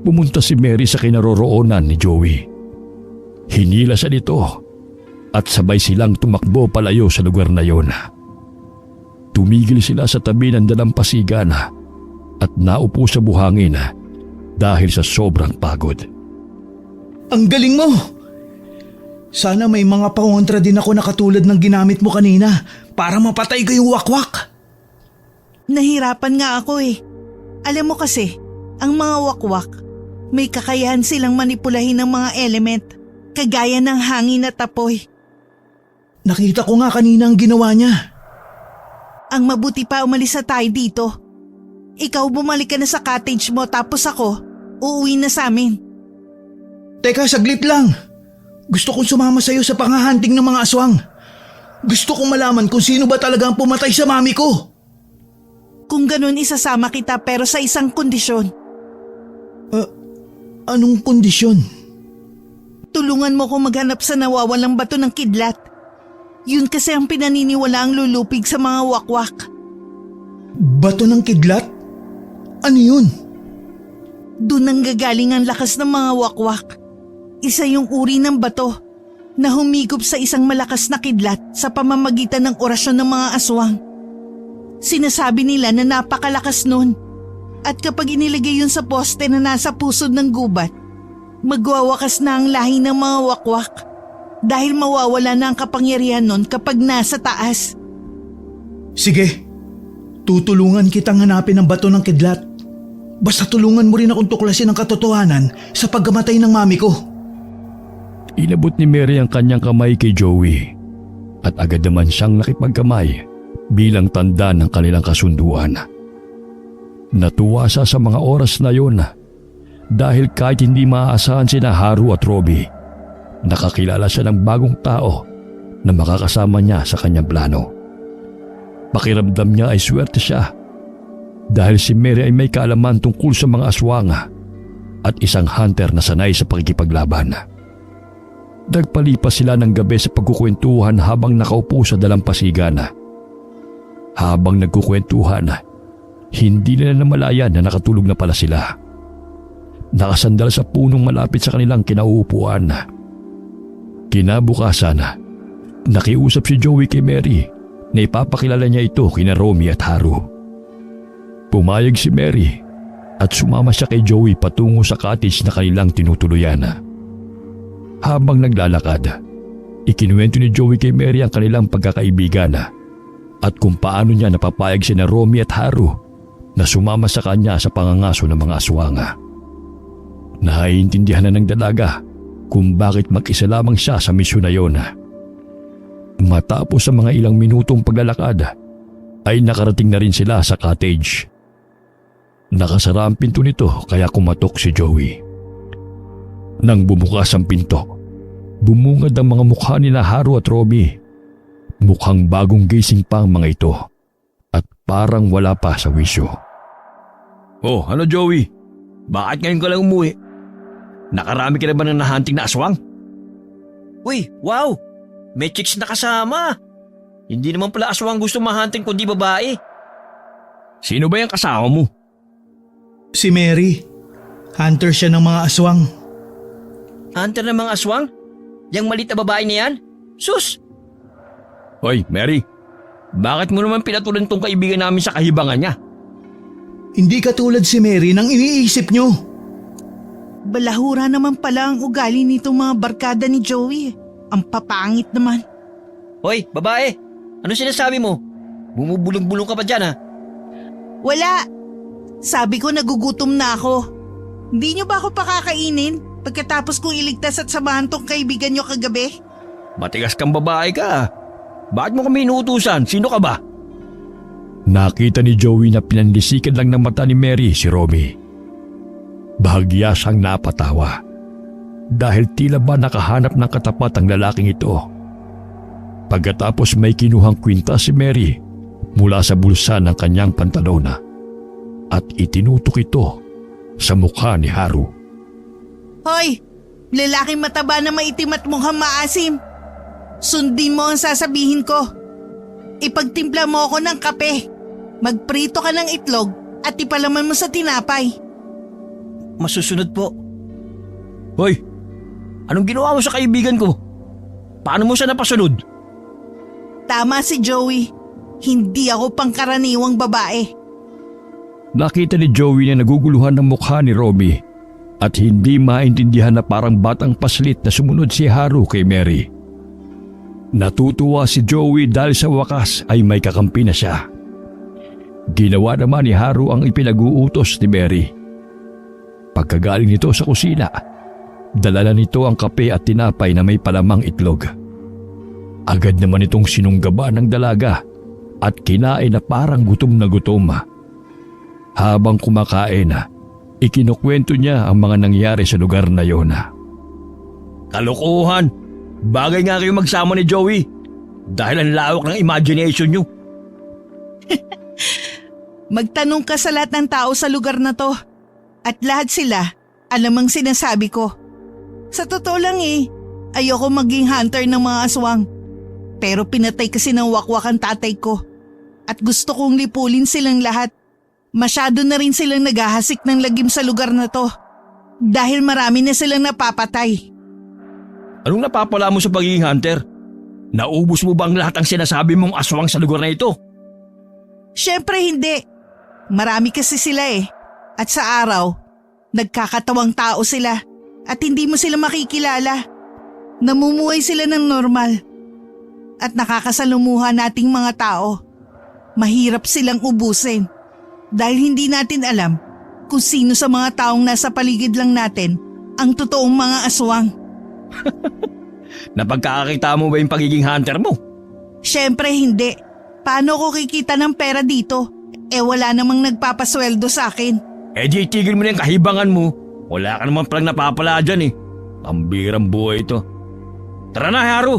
Pumunta si Mary sa kinaroroonan ni Joey. Hinila siya nito at sabay silang tumakbo palayo sa lugar na yon. Tumigil sila sa tabi ng dalampasigan at naupo sa buhangin dahil sa sobrang pagod. Ang galing mo! Sana may mga pangontra din ako na katulad ng ginamit mo kanina para mapatay ko yung wakwak. Nahirapan nga ako eh. Alam mo kasi, ang mga wakwak, may kakayahan silang manipulahin ng mga element, kagaya ng hangin at apoy. Nakita ko nga kanina ang ginawa niya. Ang mabuti pa umalis na tayo dito. Ikaw bumalik ka na sa cottage mo tapos ako, uuwi na sa amin. Teka, saglit lang. Gusto kong sumama sa'yo sa panghahunting ng mga aswang. Gusto kong malaman kung sino ba talaga ang pumatay sa mami ko. Kung ganun isasama kita pero sa isang kondisyon. Anong kondisyon? Tulungan mo ko maghanap sa nawawalang bato ng kidlat. Yun kasi ang pinaniniwalaang lulupig sa mga wakwak. Bato ng kidlat? Ano yun? Doon ang gagaling ang lakas ng mga wakwak. Isa yung uri ng bato na humigop sa isang malakas na kidlat sa pamamagitan ng orasyon ng mga aswang. Sinasabi nila na napakalakas nun at kapag inilagay yun sa poste na nasa pusod ng gubat, magwawakas na ang lahi ng mga wakwak dahil mawawala na ang kapangyarihan nun kapag nasa taas. Sige, tutulungan kitang hanapin ang bato ng kidlat. Basta tulungan mo rin akong tuklasin ang katotohanan sa pagkamatay ng mami ko. Inabot ni Mary ang kanyang kamay kay Joey at agad naman siyang nakipagkamay bilang tanda ng kanilang kasunduan. Natuwa siya sa mga oras na yon dahil kahit hindi maaasahan sina Haru at Robbie, nakakilala siya ng bagong tao na makakasama niya sa kanyang plano. Pakiramdam niya ay swerte siya dahil si Mary ay may kaalaman tungkol sa mga aswang at isang hunter na sanay sa pakikipaglaban. Nagpalipas sila ng gabi sa pagkukwentuhan habang nakaupo sa dalampasigan. Habang nagkukwentuhan, hindi nila namalayan na nakatulog na pala sila. Nakasandal sa punong malapit sa kanilang kinauupuan. Kinabukasan, nakiusap si Joey kay Mary na ipapakilala niya ito kina Romy at Haru. Pumayag si Mary at sumama siya kay Joey patungo sa cottage na kanilang tinutuluyan. Habang naglalakad, ikinuwento ni Joey kay Mary ang kanilang pagkakaibigan at kung paano niya napapayag sina Romy at Haru na sumama sa kanya sa pangangaso ng mga aswang. Naiintindihan na ng dalaga kung bakit mag-isa lamang siya sa misyon na yon. Matapos ang mga ilang minutong paglalakad, ay nakarating na rin sila sa cottage. Nakasara ang pinto nito kaya kumatok si Joey. Nang bumukas ang pinto, bumungad ang mga mukha ni Haru at Romy. Mukhang bagong gising pa ang mga ito at parang wala pa sa wisyo. Oh, ano Joey? Bakit ngayon ka lang umuwi? Nakarami ka na ba ng nahunting na aswang? Uy, wow! May chicks na kasama! Hindi naman pala aswang gusto mahunting kundi babae. Sino ba yung kasama mo? Si Mary. Hunter siya ng mga aswang. Hunter ng mga aswang? Yang malit na babae na yan? Sus! Hoy, Mary. Bakit mo naman pinatulan tong kaibigan namin sa kahibangan niya? Hindi katulad si Mary nang iniisip nyo. Balahura naman pala ang ugali nitong mga barkada ni Joey. Ang papangit naman. Hoy, babae. Ano sinasabi mo? Bumubulong-bulong ka pa dyan ha? Wala. Sabi ko nagugutom na ako. Hindi niyo ba ako pakakainin pagkatapos kong iligtas at samahan tong kaibigan niyo kagabi? Matigas kang babae ka. Bakit mo kami inuutusan? Sino ka ba? Nakita ni Joey na pinanlisikan lang ng mata ni Mary si Romy. Bahagya siyang napatawa dahil tila ba nakahanap ng katapat ang lalaking ito. Pagkatapos may kinuhang kwintas si Mary mula sa bulsa ng kanyang pantalona at itinutok ito sa mukha ni Haru. Hoy! Lalaking mataba na maitim at mukhang maasim. Sundin mo ang sasabihin ko. Ipagtimpla mo ako ng kape. Magprito ka ng itlog at ipalaman mo sa tinapay. Masusunod po. Hoy! Anong ginawa mo sa kaibigan ko? Paano mo siya napasunod? Tama si Joey. Hindi ako pangkaraniwang babae. Nakita ni Joey na naguguluhan ng mukha ni Romy at hindi maintindihan na parang batang paslit na sumunod si Haru kay Mary. Natutuwa si Joey dahil sa wakas ay may kakampi na siya. Ginawa naman ni Haru ang ipinag-uutos ni Mary. Pagkagaling nito sa kusina, dalala nito ang kape at tinapay na may palamang itlog. Agad naman itong sinunggaba ng dalaga at kinain na parang gutom na gutom. Habang kumakain, ikinukwento niya ang mga nangyari sa lugar na yon. Kalokohan! Bagay nga kayo magsama ni Joey dahil ang lawak ng imagination nyo. Magtanong ka sa lahat ng tao sa lugar na to. At lahat sila, alam ang sinasabi ko. Sa totoo lang ayoko maging hunter ng mga aswang. Pero pinatay kasi ng wakwak ang tatay ko. At gusto kong lipulin silang lahat. Masyado na rin silang naghahasik ng lagim sa lugar na to. Dahil marami na silang napapatay. Anong napapala mo sa pagiging hunter? Naubos mo ba ang lahat ng sinasabi mong aswang sa lugar na ito? Siyempre hindi. Marami kasi sila At sa araw, nagkakatawang tao sila at hindi mo sila makikilala. Namumuhay sila ng normal. At nakakasalumuha nating mga tao. Mahirap silang ubusin dahil hindi natin alam kung sino sa mga taong nasa paligid lang natin ang totoong mga aswang. Napagkakakita mo ba yung pagiging hunter mo? Siyempre hindi. Paano ko kikita ng pera dito? Wala namang nagpapasweldo sa akin. Di itigil mo na yung kahibangan mo. Wala ka naman palang napapala dyan Ang birang buhay ito. Tara na, Haru.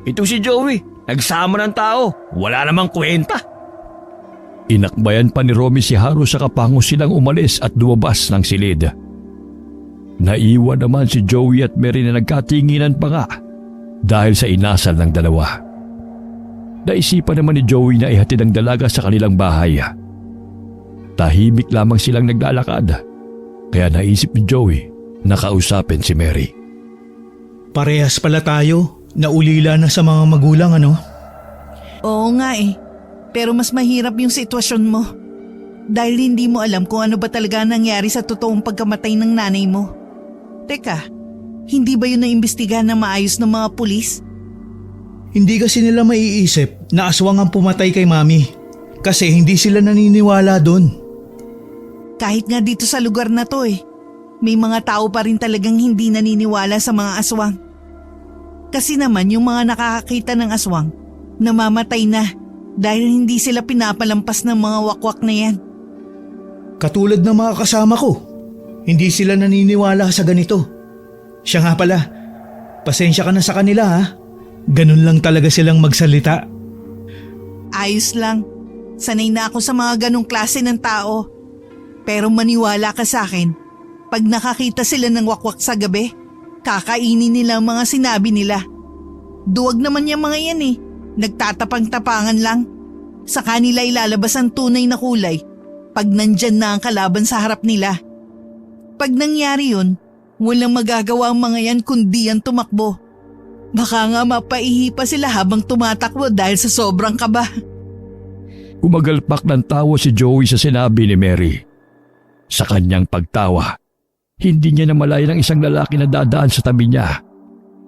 Ito si Joey. Nagsama ng tao. Wala namang kwenta. Inakbayan pa ni Romy si Haru sa kapango silang umalis at lumabas ng silid. Naiwan naman si Joey at Mary na nagkatinginan pa nga dahil sa inasal ng dalawa. Naisipan naman ni Joey na ihatid ang dalaga sa kanilang bahay. Tahimik lamang silang naglalakad kaya naisip ni Joey na kausapin si Mary. Parehas pala tayo. Naulila na sa mga magulang, ano? Oo nga pero mas mahirap yung sitwasyon mo. Dahil hindi mo alam kung ano ba talaga nangyari sa totoong pagkamatay ng nanay mo. Teka, hindi ba yun naimbestigahan ng maayos ng mga pulis? Hindi kasi nila maiisip na aswang ang pumatay kay Mami kasi hindi sila naniniwala doon. Kahit nga dito sa lugar na to may mga tao pa rin talagang hindi naniniwala sa mga aswang. Kasi naman yung mga nakakakita ng aswang, namamatay na dahil hindi sila pinapalampas ng mga wakwak na yan. Katulad ng mga kasama ko, hindi sila naniniwala sa ganito. Siya nga pala, pasensya ka na sa kanila ha. Ganun lang talaga silang magsalita. Ayos lang. Sanay na ako sa mga ganong klase ng tao. Pero maniwala ka sa akin, pag nakakita sila ng wakwak sa gabi, kakainin nila ang mga sinabi nila. Duwag naman yung mga yan nagtatapang-tapangan lang. Sa kanila ilalabas ang tunay na kulay pag nandyan na ang kalaban sa harap nila. Pag nangyari yun, walang magagawa ang mga yan kundi ang tumakbo. Baka nga mapaihi pa sila habang tumatakbo dahil sa sobrang kaba. Umagalpak ng tawa si Joey sa sinabi ni Mary. Sa kanyang pagtawa, hindi niya namalayan ang isang lalaki na dadaan sa tabi niya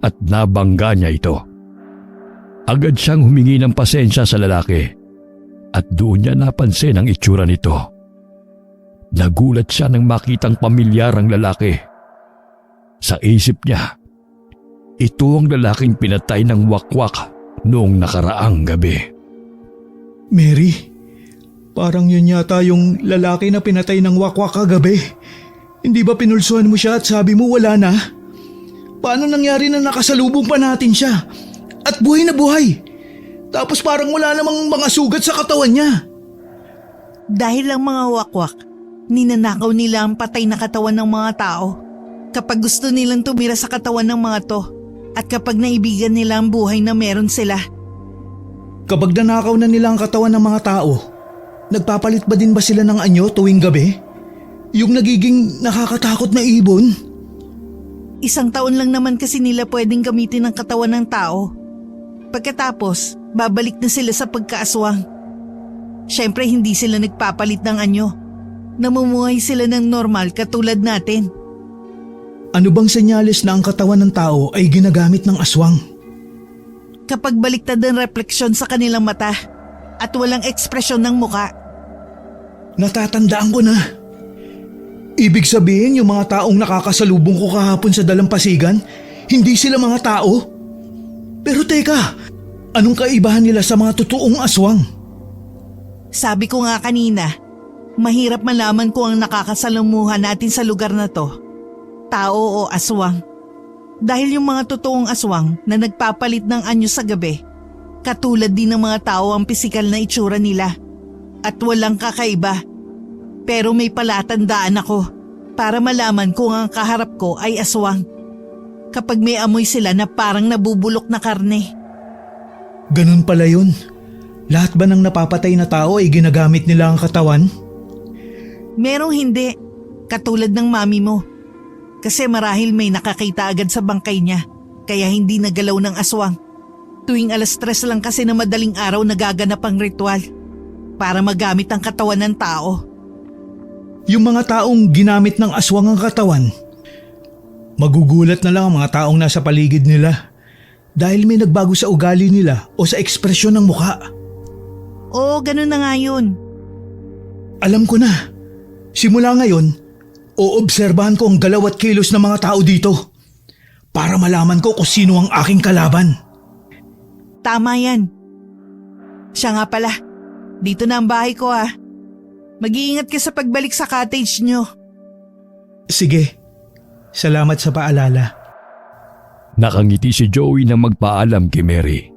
at nabangga niya ito. Agad siyang humingi ng pasensya sa lalaki at doon niya napansin ang itsura nito. Nagulat siya nang makitang pamilyar ang lalaki. Sa isip niya, ito ang lalaking pinatay ng wakwak noong nakaraang gabi. Mary, parang yun yata yung lalaki na pinatay ng wakwak kagabi. Hindi ba pinulsuhan mo siya at sabi mo wala na? Paano nangyari na nakasalubong pa natin siya? At buhay na buhay. Tapos parang wala namang mga sugat sa katawan niya. Dahil ang mga wakwak, ninanakaw nila ang patay na katawan ng mga tao. Kapag gusto nilang tumira sa katawan ng mga to, at kapag naibigan nila ang buhay na meron sila. Kapag nanakaw na nila ang katawan ng mga tao, nagpapalit ba din ba sila ng anyo tuwing gabi? Yung nagiging nakakatakot na ibon? 1 taon lang naman kasi nila pwedeng gamitin ang katawan ng tao. Pagkatapos, babalik na sila sa pagkaaswang. Siyempre hindi sila nagpapalit ng anyo. Namumuhay sila ng normal katulad natin. Ano bang senyales na ang katawan ng tao ay ginagamit ng aswang? Kapag baliktad ang refleksyon sa kanilang mata at walang ekspresyon ng muka. Natatandaan ko na. Ibig sabihin yung mga taong nakakasalubong ko kahapon sa dalampasigan, hindi sila mga tao? Pero teka, anong kaibahan nila sa mga totoong aswang? Sabi ko nga kanina, mahirap malaman kung ang nakakasalamuhan natin sa lugar na to, tao o aswang. Dahil yung mga totoong aswang na nagpapalit ng anyo sa gabi, katulad din ng mga tao ang pisikal na itsura nila at walang kakaiba. Pero may palatandaan ako para malaman kung ang kaharap ko ay aswang. Kapag may amoy sila na parang nabubulok na karne. Ganun pala yun. Lahat ba ng napapatay na tao ay ginagamit nila ang katawan? Merong hindi, katulad ng mami mo. Kasi marahil may nakakita agad sa bangkay niya, kaya hindi nagalaw ng aswang. Tuwing 3:00 lang kasi na madaling araw nagaganap ang ritual para magamit ang katawan ng tao. Yung mga taong ginamit ng aswang ang katawan, magugulat na lang ang mga taong nasa paligid nila dahil may nagbago sa ugali nila o sa ekspresyon ng mukha. Oo, ganun na nga yun. Alam ko na. Simula ngayon, oobserbahan ko ang galaw at kilos ng mga tao dito para malaman ko kung sino ang aking kalaban. Tama yan. Siya nga pala, dito na ang bahay ko ah. Mag-iingat ka sa pagbalik sa cottage nyo. Sige, salamat sa paalala. Nakangiti si Joey nang magpaalam kay Mary.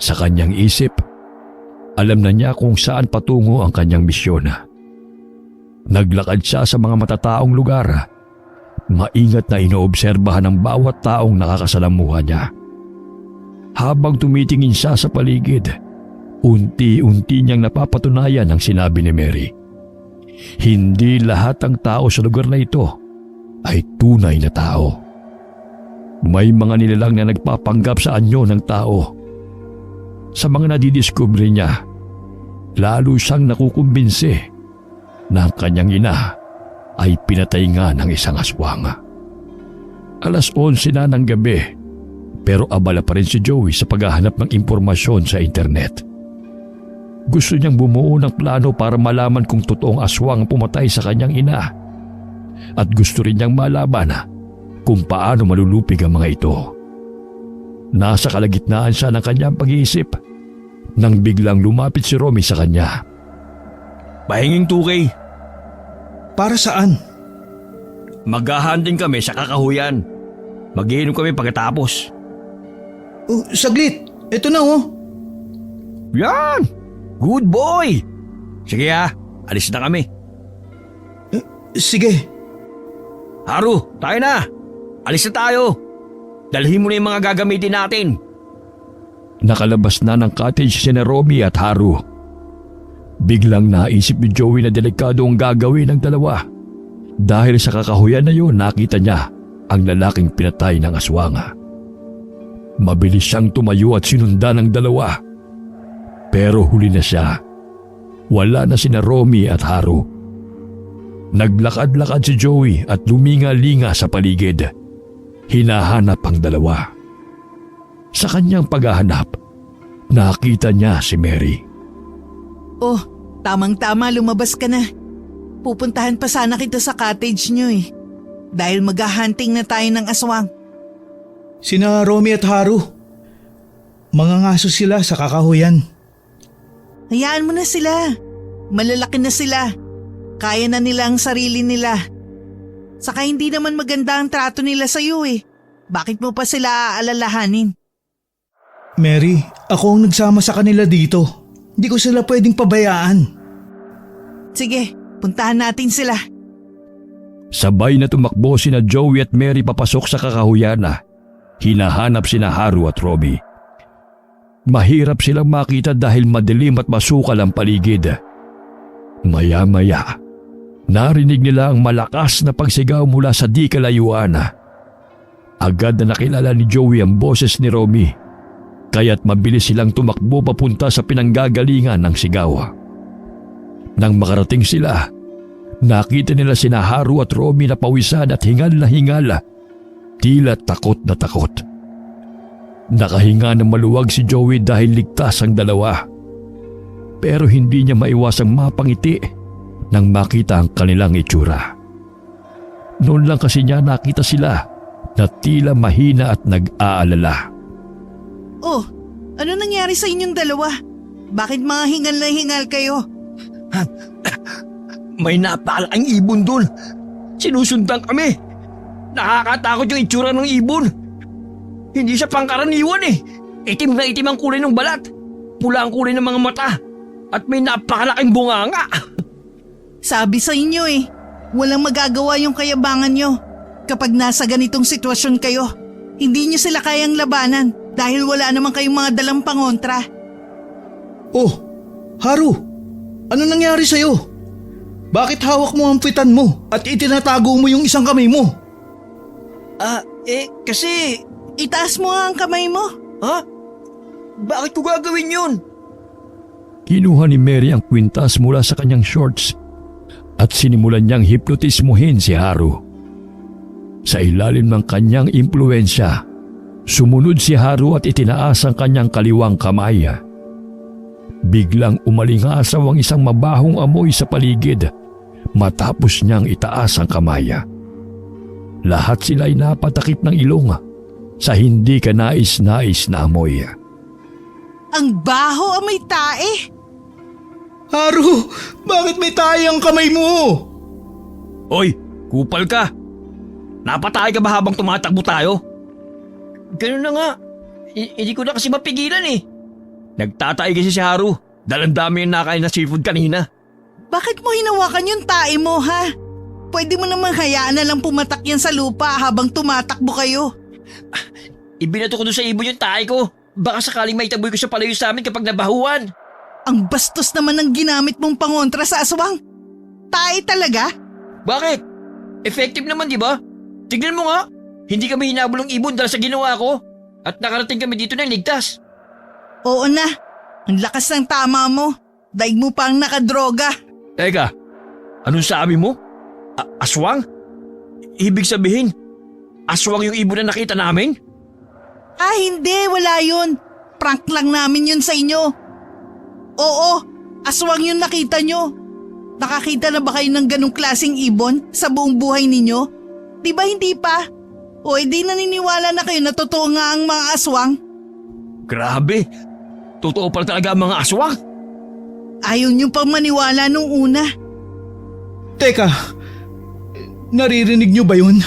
Sa kanyang isip, alam na niya kung saan patungo ang kanyang misyon. Naglakad siya sa mga matataong lugar. Maingat na inoobserbahan ang bawat taong nakakasalamuha niya. Habang tumitingin siya sa paligid, unti-unti niyang napapatunayan ang sinabi ni Mary. Hindi lahat ng tao sa lugar na ito ay tunay na tao. May mga nilalang na nagpapanggap sa anyo ng tao. Sa mga nadidiskubre niya, lalo siyang nakukumbinsi na ang kanyang ina ay pinatay nga ng isang aswang. 11:00 na ng gabi pero abala pa rin si Joey sa paghahanap ng impormasyon sa internet. Gusto niyang bumuo ng plano para malaman kung totoong aswang ang pumatay sa kanyang ina at gusto rin niyang malaman kung paano malulupig ang mga ito. Nasa kalagitnaan siya ng kanyang pag-iisip nang biglang lumapit si Romy sa kanya. Pahinging 2K. Para saan? Maghahunting kami sa kakahuyan. Mag-iinom kami pagkatapos. Oh, saglit. Ito na oh. Yan! Good boy! Sige alis na kami. Sige. Haru, tayo na! Alis na tayo! Dalhin mo na yung mga gagamitin natin. Nakalabas na ng cottage si Romy at Haru. Biglang naisip ni Joey na delikado ang gagawin ng dalawa. Dahil sa kakahuyan na yun, nakita niya ang lalaking pinatay ng aswang. Mabilis siyang tumayo at sinundan ng dalawa. Pero huli na siya. Wala na sina Romy at Haru. Naglakad-lakad si Joey at luminga-linga sa paligid. Hinahanap ang dalawa. Sa kanyang paghahanap, nakita niya si Mary. Oh, tamang-tama lumabas ka na. Pupuntahan pa sana kita sa cottage niyo eh. Dahil maghahunting na tayo ng aswang. Sina Romy at Haru. Mangangaso sila sa kakahuyan. Hayaan mo na sila. Malalaki na sila. Kaya na nila ang sarili nila. Saka hindi naman maganda ang trato nila sa'yo eh. Bakit mo pa sila aalalahanin? Mary, ako ang nagsama sa kanila dito. Hindi ko sila pwedeng pabayaan. Sige, puntahan natin sila. Sabay na tumakbo sina Joey at Mary papasok sa kakahuyan. Hinahanap sina Haru at Romy. Mahirap silang makita dahil madilim at masukal ang paligid. Maya-maya, narinig nila ang malakas na pagsigaw mula sa di kalayuan. Agad na nakilala ni Joey ang boses ni Romy, kaya't mabilis silang tumakbo papunta sa pinanggagalingan ng sigaw. Nang makarating sila, nakita nila sina Haru at Romy na pawisan at hingal na hingal, tila takot na takot. Nakahinga ng maluwag si Joey dahil ligtas ang dalawa. Pero hindi niya maiwasang mapangiti nang makita ang kanilang itsura. Noon lang kasi niya nakita sila na tila mahina at nag-aalala. Oh, ano nangyari sa inyong dalawa? Bakit mga hingal na hingal kayo? May napakalaking ibon dun. Sinusundan kami. Nakakatakot yung itsura ng ibon. Hindi siya pangkaraniwan eh. Itim na itim ang kulay ng balat. Pula ang kulay ng mga mata. At may napakalaking bunganga. Sabi sa inyo eh, walang magagawa yung kayabangan nyo. Kapag nasa ganitong sitwasyon kayo, hindi nyo sila kayang labanan dahil wala naman kayong mga dalang pangontra. Oh, Haru, ano nangyari sa'yo? Bakit hawak mo ang pitan mo at itinatago mo yung isang kamay mo? Kasi... Itaas mo nga ang kamay mo. Ha? Bakit ko gagawin yun? Kinuha ni Mary ang kwintas mula sa kanyang shorts at sinimulan niyang hipnotismuhin si Haru. Sa ilalim ng kanyang impluensya, sumunod si Haru at itinaas ang kanyang kaliwang kamay. Biglang umalingasaw ang isang mabahong amoy sa paligid matapos niyang itaas ang kamay. Lahat sila ay napatakip ng ilong sa hindi ka nais-nais na amoy. Ang baho amoy tae. Haru, bakit may tayo ang kamay mo? Hoy, kupal ka. Napatay ka ba habang tumatakbo tayo? Ganun na nga. Hindi ko na kasi mapigilan eh. Nagtatay kasi si Haru. Dalang dami yung nakain na seafood kanina. Bakit mo hinawakan yung tae mo ha? Pwede mo namang hayaan na lang pumatak yan sa lupa habang tumatakbo kayo. Ibinato ko doon sa ibon yung tae ko. Baka sakaling may taboy ko siya palayo sa amin kapag nabahuan. Ang bastos naman ng ginamit mong pangontra sa aswang. Tae talaga? Bakit? Effective naman di ba? Tignan mo nga. Hindi kami hinabol ng ibon dahil sa ginawa ko. At nakarating kami dito ng ligtas. Oo na. Ang lakas ng tama mo. Daig mo pang nakadroga. Teka, Anong sabi mo? Aswang? Ibig sabihin, aswang yung ibon na nakita namin? Hindi, wala yun. Prank lang namin yun sa inyo. Oo, aswang yun nakita nyo. Nakakita na ba kayo ng ganong klaseng ibon sa buong buhay ninyo? Di ba hindi pa? O edi naniniwala na kayo na totoo nga ang mga aswang? Grabe, totoo pala talaga ang mga aswang. Ayaw nyo pang maniwala nung una. Teka, naririnig niyo ba yun?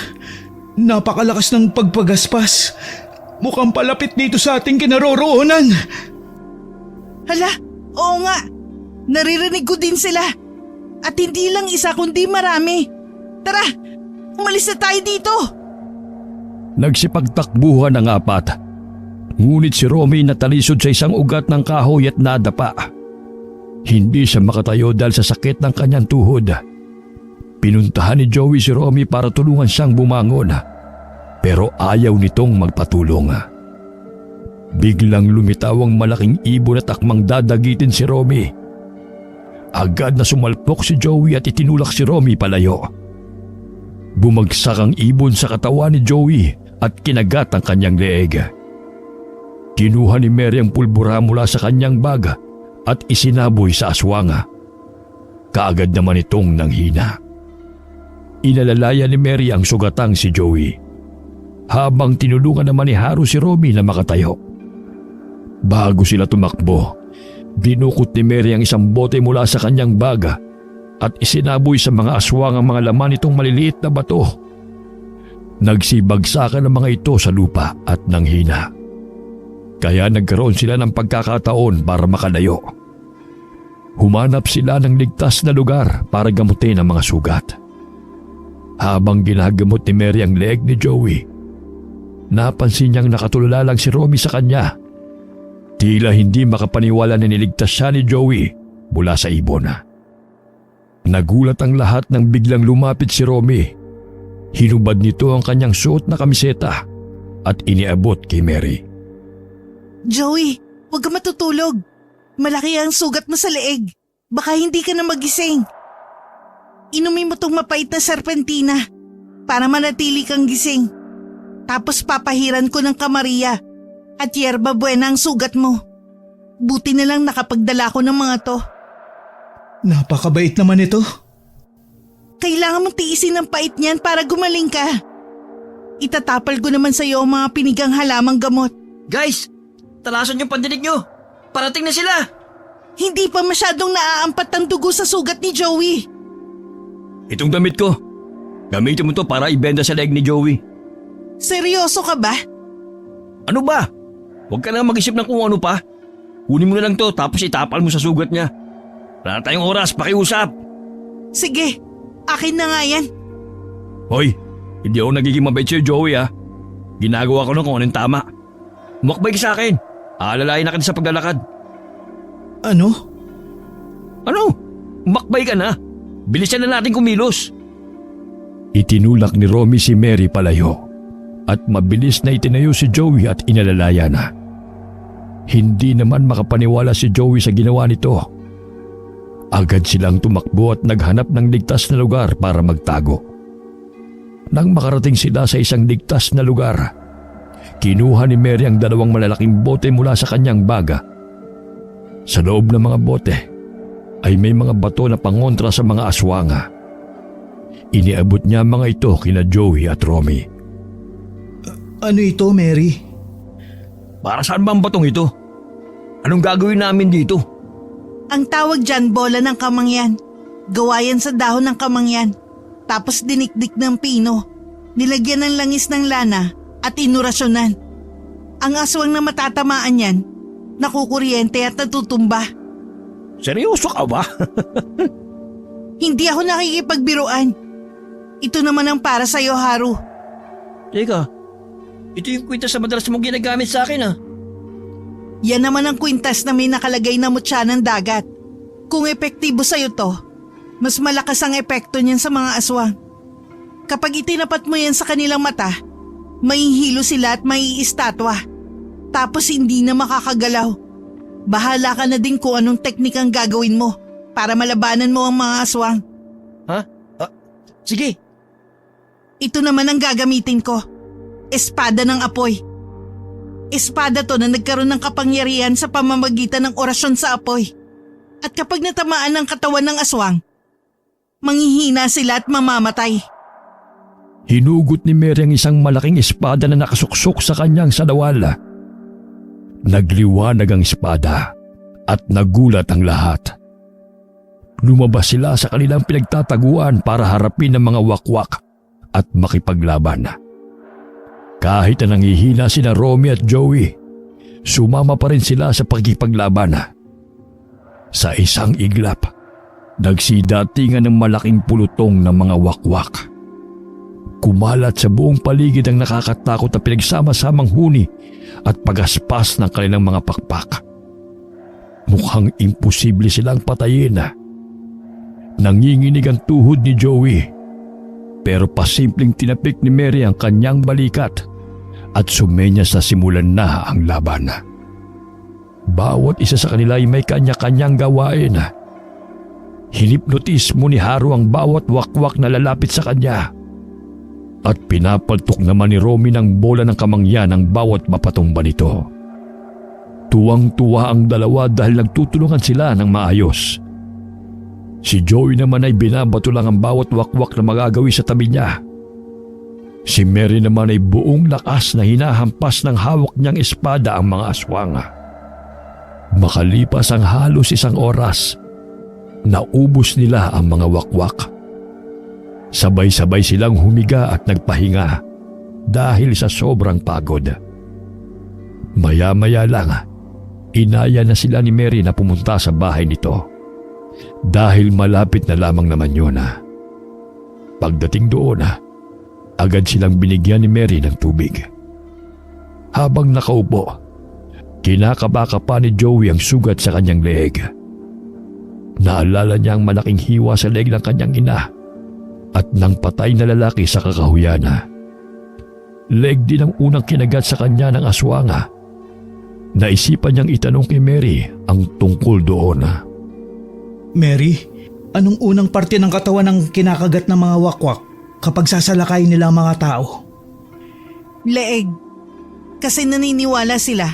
Napakalakas ng pagpagaspas. Mukhang palapit dito sa ating kinaroroonan. Hala, oo nga. Naririnig ko din sila. At hindi lang isa kundi marami. Tara, umalis na tayo dito. Nagsipagtakbuhan ang apat. Ngunit si Romy natalisod sa isang ugat ng kahoy at nadapa. Hindi siya makatayo dahil sa sakit ng kanyang tuhod. Pinuntahan ni Joey si Romy para tulungan siyang bumangon. Pero ayaw nitong magpatulong. Biglang lumitaw ang malaking ibon at akmang dadagitin si Romy. Agad na sumalpok si Joey at itinulak si Romy palayo. Bumagsak ang ibon sa katawan ni Joey at kinagat ang kanyang leeg. Kinuha ni Mary ang pulbura mula sa kanyang bag at isinaboy sa aswang. Kaagad naman itong nanghina. Inalalaya ni Mary ang sugatang si Joey, habang tinulungan naman ni Haru si Romy na makatayo. Bago sila tumakbo, dinukot ni Mary ang isang bote mula sa kanyang bag at isinaboy sa mga aswang ang mga laman nitong maliliit na bato. Nagsibagsakan ang mga ito sa lupa at nanghina. Kaya nagkaroon sila ng pagkakataon para makalayo. Humanap sila ng ligtas na lugar para gamutin ang mga sugat. Habang ginagamot ni Mary ang leeg ni Joey, napansin niyang nakatulala lang si Romy sa kanya. Tila hindi makapaniwala na niligtas siya ni Joey mula sa ibon. Nagulat ang lahat nang biglang lumapit si Romy. Hinubad nito ang kanyang suot na kamiseta at iniabot kay Mary. Joey, huwag ka matutulog. Malaki ang sugat mo sa leeg. Baka hindi ka na magising. Inumin mo tong mapait na serpentina para manatili kang gising. Tapos papahiran ko ng kamariya at yerba buena ang sugat mo. Buti na lang nakapagdala ko ng mga to. Napakabait naman ito. Kailangan mong tiisin ang pait niyan para gumaling ka. Itatapal ko naman sa iyo ang mga pinigang halamang gamot. Guys, talasan yung pandinig nyo. Parating na sila. Hindi pa masyadong naaampat ang dugo sa sugat ni Joey. Itong damit ko, gamitin mo to para ibenda sa leeg ni Joey. Seryoso ka ba? Ano ba? Huwag ka na mag-isip ng kung ano pa. Kunin mo na lang to tapos itapal mo sa sugat niya. Wala na tayong oras, pakiusap. Sige, akin na nga yan. Hoy, hindi ako nagiging mabait sa'yo, Joey ha. Ginagawa ko lang kung anong tama. Umakbay ka sa akin. Aalalayan na kita sa paglalakad. Ano? Ano? Umakbay ka na. Bilisan na natin kumilos. Itinulak ni Romy si Mary palayo at mabilis na itinayo si Joey at inalalaya na. Hindi naman makapaniwala si Joey sa ginawa nito. Agad silang tumakbo at naghanap ng ligtas na lugar para magtago. Nang makarating sila sa isang ligtas na lugar, kinuha ni Mary ang dalawang malalaking bote mula sa kanyang baga. Sa loob ng mga bote ay may mga bato na pangontra sa mga aswanga. Iniabot niya mga ito kina Joey at Romy. Ano ito, Mary? Para saan ba ang batong ito? Anong gagawin namin dito? Ang tawag dyan, bola ng kamangyan. Gawa yan sa dahon ng kamangyan. Tapos dinikdik ng pino. Nilagyan ng langis ng lana at inurasyonan. Ang aswang na matatamaan yan, nakukuryente at natutumba. Seryoso ka ba? Hindi ako nakikipagbiruan. Ito naman ang para sa'yo, Haru. Teka, ito yung kwintas na madalas mong ginagamit sa akin ah. Yan naman ang kwintas na may nakalagay na mutya ng dagat. Kung epektibo sa'yo to, mas malakas ang epekto niyan sa mga aswang. Kapag itinapat mo yan sa kanilang mata, mahihilo sila at maiistatwa. Tapos hindi na makakagalaw. Bahala ka na din kung anong teknik ang gagawin mo para malabanan mo ang mga aswang. Sige, Ito naman ang gagamitin ko. Espada ng apoy. Espada to na nagkaroon ng kapangyarihan sa pamamagitan ng orasyon sa apoy. At kapag natamaan ng katawan ng aswang, manghihina sila at mamamatay. Hinugot ni Mary ang isang malaking espada na nakasuksok sa kanyang salawal. Nagliwanag ang espada at nagulat ang lahat. Lumabas sila sa kanilang pinagtataguan para harapin ang mga wakwak at makipaglaban. Kahit na nanghihina sina Romy at Joey, sumama pa rin sila sa pagkipaglaban. Sa isang iglap, nagsidatingan ng malaking pulutong ng mga wakwak. Kumalat sa buong paligid ang nakakatakot na pinagsama-samang huni at pagaspas ng kanilang mga pakpak. Mukhang imposible silang patayin. Nanginginig ang tuhod ni Joey, pero pasimpleng tinapik ni Mary ang kanyang balikat at sumenyas na simulan na ang laban. Bawat isa sa kanila ay may kanya-kanyang gawain. Hinipnotismo ni Haru ang bawat wakwak na lalapit sa kanya. At pinapaltok naman ni Romy ng bola ng kamangyan ang bawat mapatumba nito. Tuwang-tuwa ang dalawa dahil nagtutulungan sila ng maayos. Si Joey naman ay binabato lang ang bawat wakwak na magagawi sa tabi niya. Si Mary naman ay buong lakas na hinahampas ng hawak niyang espada ang mga aswang. Makalipas ang halos isang oras, naubos nila ang mga wakwak. Sabay-sabay silang humiga at nagpahinga dahil sa sobrang pagod. Maya-maya lang, inaya na sila ni Mary na pumunta sa bahay nito dahil malapit na lamang naman yun. Pagdating doon, agad silang binigyan ni Mary ng tubig. Habang nakaupo, kinakabaka pa ni Joey ang sugat sa kanyang leeg. Naalala niya ang malaking hiwa sa leeg ng kanyang ina at ng patay na lalaki sa kakahuyan. Leeg din ang unang kinagat sa kanya ng aswanga. Naisipan niyang itanong kay Mary ang tungkol doon. Mary, anong unang parte ng katawan ng kinakagat ng mga wakwak kapag sasalakay nila ang mga tao? Leeg. Kasi naniniwala sila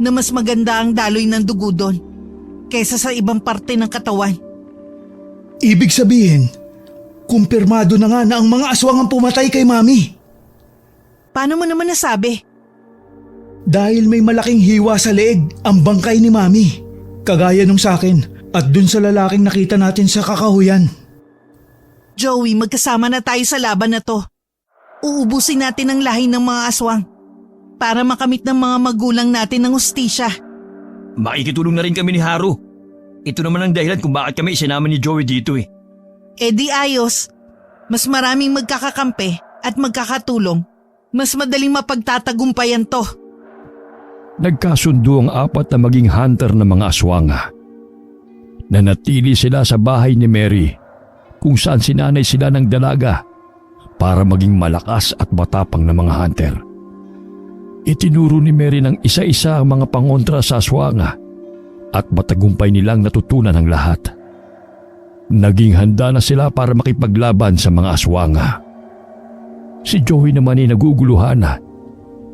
na mas maganda ang daloy ng dugo doon kaysa sa ibang parte ng katawan. Ibig sabihin, kumpirmado na nga na ang mga aswang ang pumatay kay Mami. Paano mo naman nasabi? Dahil may malaking hiwa sa leeg ang bangkay ni Mami. Kagaya nung sa akin at dun sa lalaking nakita natin sa kakahuyan. Joey, magkasama na tayo sa laban na to. Uubusin natin ang lahi ng mga aswang para makamit ng mga magulang natin ng hustisya. makikitulong na rin kami ni Haru. Ito naman ang dahilan kung bakit kami isinama ni Joey dito eh. E di ayos, mas maraming magkakakampi at magkakatulong. Mas madaling mapagtatagumpayan to. Nagkasundo ang apat na maging hunter ng mga aswanga. Nanatili sila sa bahay ni Mary kung saan sinanay sila ng dalaga para maging malakas at matapang na mga hunter. Itinuro ni Mary ng isa-isa ang mga pangontra sa aswanga at matagumpay nilang natutunan ang lahat. Naging handa na sila para makipaglaban sa mga aswanga. Si Joey naman ay naguguluhan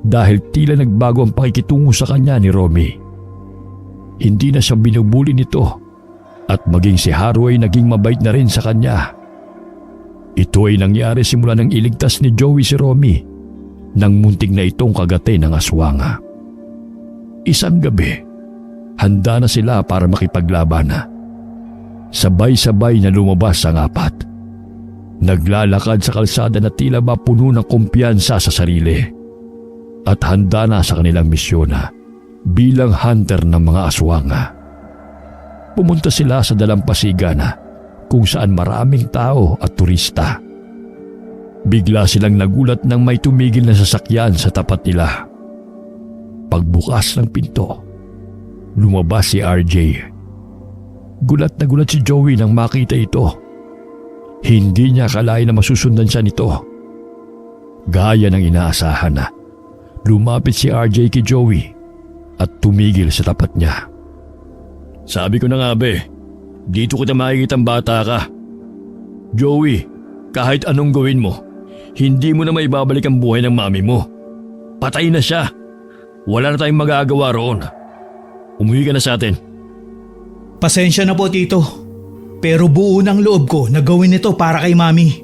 dahil tila nagbago ang pakikitungo sa kanya ni Romy. Hindi na siya binubuli nito at maging si Haru ay naging mabait na rin sa kanya. Ito ay nangyari simula nang iligtas ni Joey si Romy nang muntik na itong kagatin ng aswanga. Isang gabi, handa na sila para makipaglaban. Sabay-sabay na lumabas ang apat. Naglalakad sa kalsada na tila ba puno ng kumpiyansa sa sarili at handa na sa kanilang misyon bilang hunter ng mga aswanga. Pumunta sila sa dalampasigan kung saan maraming tao at turista. Bigla silang nagulat nang may tumigil na sasakyan sa tapat nila. Pagbukas ng pinto, lumabas si RJ. Gulat na gulat si Joey nang makita ito. Hindi niya akalain na masusundan siya nito. Gaya ng inaasahan lumapit si RJ kay Joey at tumigil sa tapat niya. Sabi ko na nga dito kita makikita ang bata ka. Joey, Kahit anong gawin mo, hindi mo na maibabalik ang buhay ng mami mo. Patay na siya. Wala na tayong magagawa roon. Umuwi ka na sa atin. Pasensya na po tito. Pero buo ng loob ko na gawin ito para kay mami.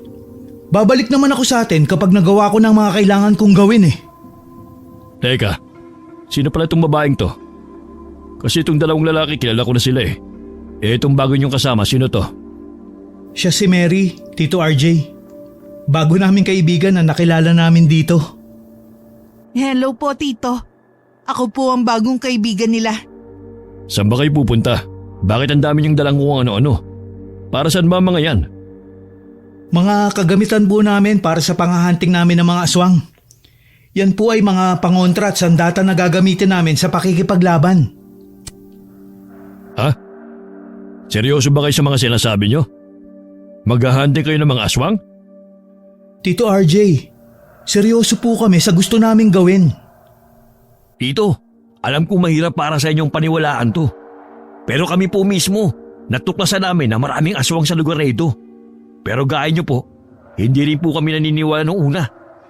Babalik naman ako sa atin kapag nagawa ko ng mga kailangan kong gawin eh. Teka, sino pala itong babaeng to? Kasi itong dalawang lalaki kilala ko na sila eh. Itong bago niyong kasama, sino to? Siya si Mary, Tito RJ. Bago namin kaibigan na nakilala namin dito. Hello po, Tito. Ako po ang bagong kaibigan nila. Saan ba kayo pupunta? Bakit ang dami niyong dalang kung ano-ano? Para saan ba ang mga yan? Mga kagamitan po namin para sa panghahunting namin ng mga aswang. Yan po ay mga pangontra at sandata na gagamitin namin sa pakikipaglaban. Ha? Seryoso ba kayo sa mga sinasabi niyo? Maghahunting kayo ng mga aswang? Tito RJ, seryoso po kami sa gusto naming gawin. Tito, alam ko mahirap para sa inyong paniwalaan to. Pero kami po mismo, natuklasan namin na maraming aswang sa lugar na ito. Pero gaya niyo po, hindi rin po kami naniniwala noong una.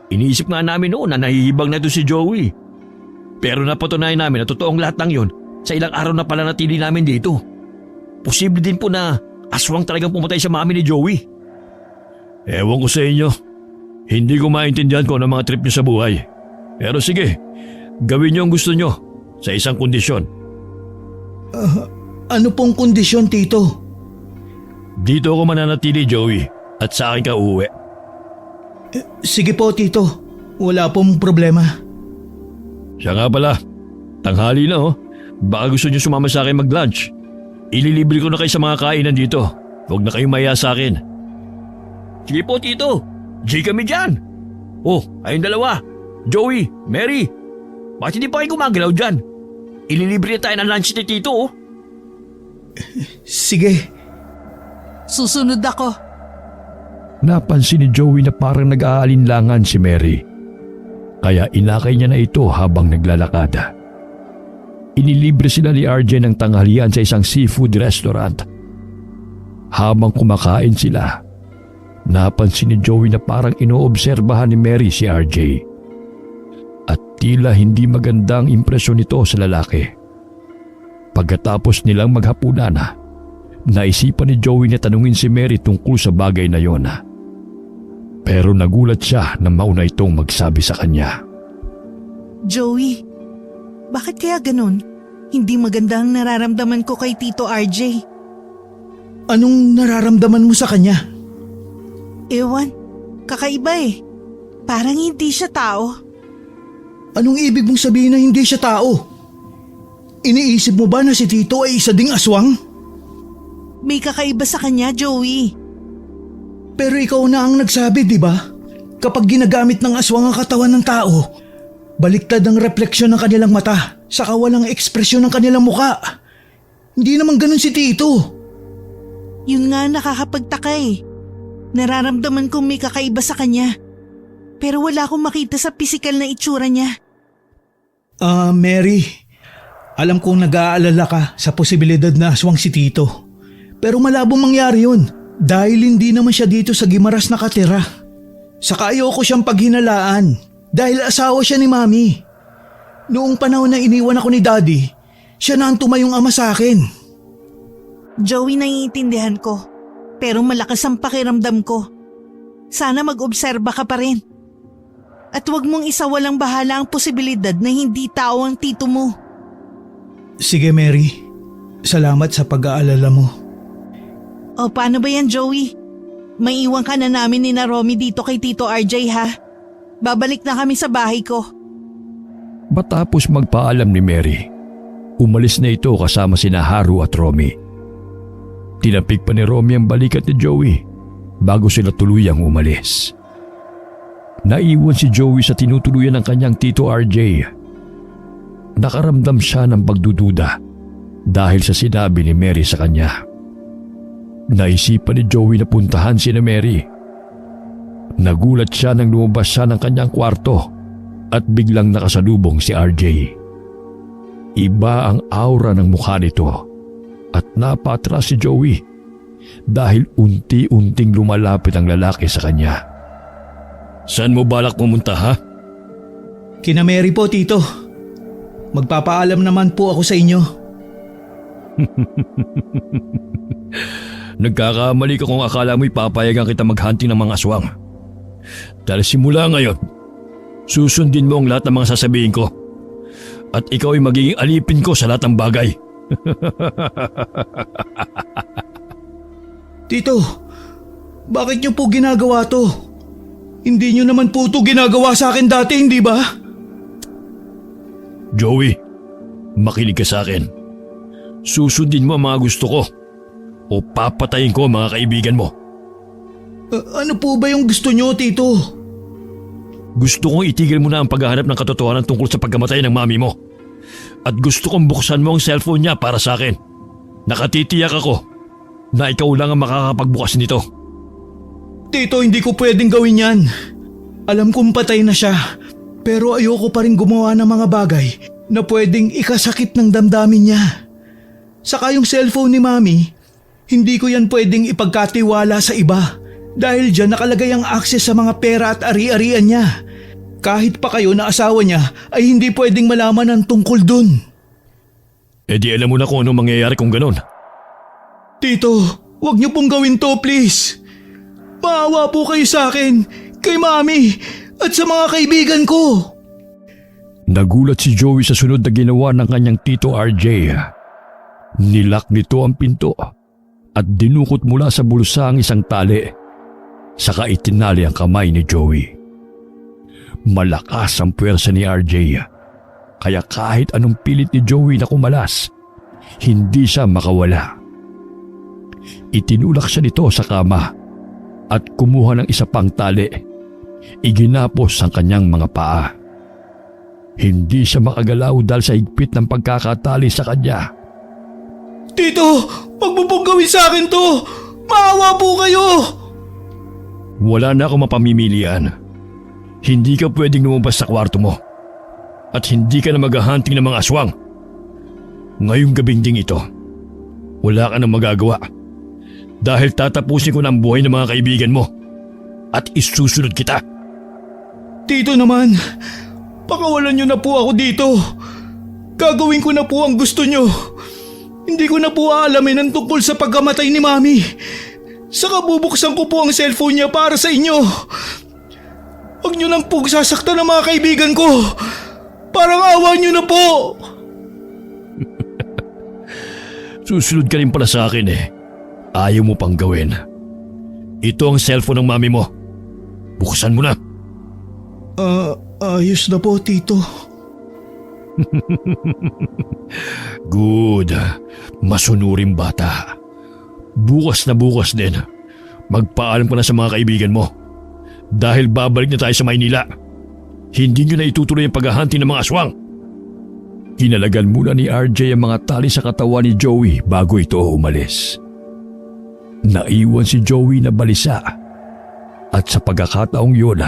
Iniisip nga namin noon na nahihibang na ito si Joey. Pero napatunayan namin na totoong lahat ng yon sa ilang araw na pala natili namin dito. Posible din po na aswang talagang pumatay sa mami ni Joey. Ewan ko sa inyo. Hindi ko maintindihan kung ano mga trip niyo sa buhay. Pero sige, gawin niyo ang gusto niyo sa isang kondisyon. Ano pong kondisyon, Tito? Dito ako mananatili, Joey, at sa akin ka uuwi. Sige po, Tito. Wala pong problema. Siya nga pala, tanghali na oh. Baka gusto niyo sumama sa akin mag-lunch. Ililibre ko na kayo sa mga kainan dito. Huwag na kayong maya sa akin. Sige po, Tito. G kami dyan. Oh, ayun dalawa. Joey, Mary. Bakit hindi pa kayo gumagalaw dyan? Ililibre na tayo ng lunch ni Tito oh. Sige. Susunod ako. Napansin ni Joey na parang nag-aalinlangan si Mary. Kaya inakay niya na ito habang naglalakad. Inilibre sila ni RJ ng tanghalian sa isang seafood restaurant. Habang kumakain sila, napansin ni Joey na parang inoobserbahan ni Mary si RJ. At tila hindi magandang impresyon nito sa lalaki. Pagkatapos nilang maghapunan, naisipan ni Joey na tanungin si Mary tungkol sa bagay na yon. Pero nagulat siya nang mauna itong magsabi sa kanya. Joey, bakit kaya ganun? Hindi maganda ang nararamdaman ko kay Tito RJ. Anong nararamdaman mo sa kanya? Ewan, kakaiba eh. Parang hindi siya tao. Anong ibig mong sabihin na hindi siya tao? Iniisip mo ba na si Tito ay isa ding aswang? May kakaiba sa kanya, Joey. Pero ikaw na ang nagsabi, di ba? Kapag ginagamit ng aswang ang katawan ng tao, baliktad ang refleksyon ng kanilang mata, saka walang ekspresyon ng kanilang muka. Hindi naman ganun si Tito. Yun nga nakakapagtaka eh. Nararamdaman kong may kakaiba sa kanya. Pero wala akong makita sa pisikal na itsura niya. Mary, alam kong nag-aalala ka sa posibilidad na aswang si Tito. Pero malabong mangyari yun dahil hindi naman siya dito sa Gimaras nakatira. Saka ayoko siyang paghinalaan dahil asawa siya ni Mami. Noong panahon na iniwan ako ni Daddy, siya na ang tumayong ama sa akin. Joey, naiintindihan ko. Pero malakas ang pakiramdam ko. Sana mag-obserba ka pa rin. At huwag mong isawalang bahala ang posibilidad na hindi tao ang tito mo. Sige Mary, salamat sa pag-aalala mo. O paano ba yan, Joey? May iwan ka na namin ni na Romy dito kay Tito RJ ha? Babalik na kami sa bahay ko. Matapos magpaalam ni Mary, umalis na ito kasama sina Haru at Romy. Tinampik pa ni Romy ang balikat ni Joey bago sila tuluyang umalis. Naiwan si Joey sa tinutuluyan ng kanyang Tito RJ. Nakaramdam siya ng pagdududa dahil sa sinabi ni Mary sa kanya. Naisipan ni Joey na puntahan si Mary. Nagulat siya nang lumabas siya ng kanyang kwarto at biglang nakasalubong si RJ. Iba ang aura ng mukha nito at napatras si Joey dahil unti-unting lumalapit ang lalaki sa kanya. Saan mo balak pumunta, ha? Kina Mary po, Tito. Magpapaalam naman po ako sa inyo. Nagkakamali ka kung akala mo'y papayagan kita maghunting ng mga aswang. Dahil simula ngayon, susundin mo ang lahat ng mga sasabihin ko. At ikaw ay magiging alipin ko sa lahat ng bagay. Tito, bakit niyo po ginagawa to? Hindi niyo naman po ito ginagawa sa akin dati, hindi ba? Joey, makinig ka sa akin. Susundin mo ang mga gusto ko o papatayin ko ang mga kaibigan mo. Ano po ba yung gusto niyo, Tito? Gusto kong itigil mo na ang paghahanap ng katotohanan tungkol sa pagkamatay ng mami mo. At gusto kong buksan mo ang cellphone niya para sa akin. Nakatitiyak ako na ikaw lang ang makakapagbukas nito. Tito, hindi ko pwedeng gawin yan. Alam kong patay na siya, pero ayoko pa rin gumawa ng mga bagay na pwedeng ikasakit ng damdamin niya. Saka yung cellphone ni Mami, hindi ko yan pwedeng ipagkatiwala sa iba dahil dyan nakalagay ang access sa mga pera at ari-arian niya. Kahit pa kayo na asawa niya ay hindi pwedeng malaman ang tungkol dun. E di alam mo na kung anong mangyayari kung ganon. Tito, wag niyo pong gawin to, please. Maawa po kayo sa akin, kay Mami, at sa mga kaibigan ko. Nagulat si Joey sa sunod na ginawa ng kanyang tito RJ. Nilak nito ang pinto at dinukot mula sa bulsa ang isang tali. Saka itinali ang kamay ni Joey. Malakas ang puwersa ni RJ, kaya kahit anong pilit ni Joey na kumalas, hindi siya makawala. Itinulak siya nito sa kama at kumuha ng isa pang tali. Iginapos ang kanyang mga paa. Hindi siya makagalaw dahil sa higpit ng pagkakatali sa kanya. Tito, wag mo pong gawin sa akin to. Maawa po kayo. Wala na akong mapamimilian. Hindi ka pwedeng lumabas sa kwarto mo. At hindi ka na maghahunting ng mga aswang. Ngayong gabing ding ito, wala ka nang magagawa. Dahil tatapusin ko na ang buhay ng mga kaibigan mo. At isusunod kita. Tito naman, pakawalan niyo na po ako dito. Gagawin ko na po ang gusto niyo. Hindi ko na po aalamin ang tungkol sa pagkamatay ni Mami. Saka bubuksan ko po ang cellphone niya para sa inyo. Huwag niyo lang po sasaktan ang mga kaibigan ko. Parang awa niyo na po. Susunod ka rin pala sa akin eh. Ayaw mo pang gawin. Ito ang cellphone ng mami mo. Buksan mo na. Ayos na po, Tito. Good. Masunuring bata. Bukas na bukas din. Magpaalam ka na sa mga kaibigan mo. Dahil babalik na tayo sa Maynila. Hindi nyo na itutuloy ang paghahunting ng mga aswang. Hinalagan muna ni RJ ang mga tali sa katawan ni Joey bago ito umalis. Naiwan si Joey na balisa. At sa pagkakataong yun,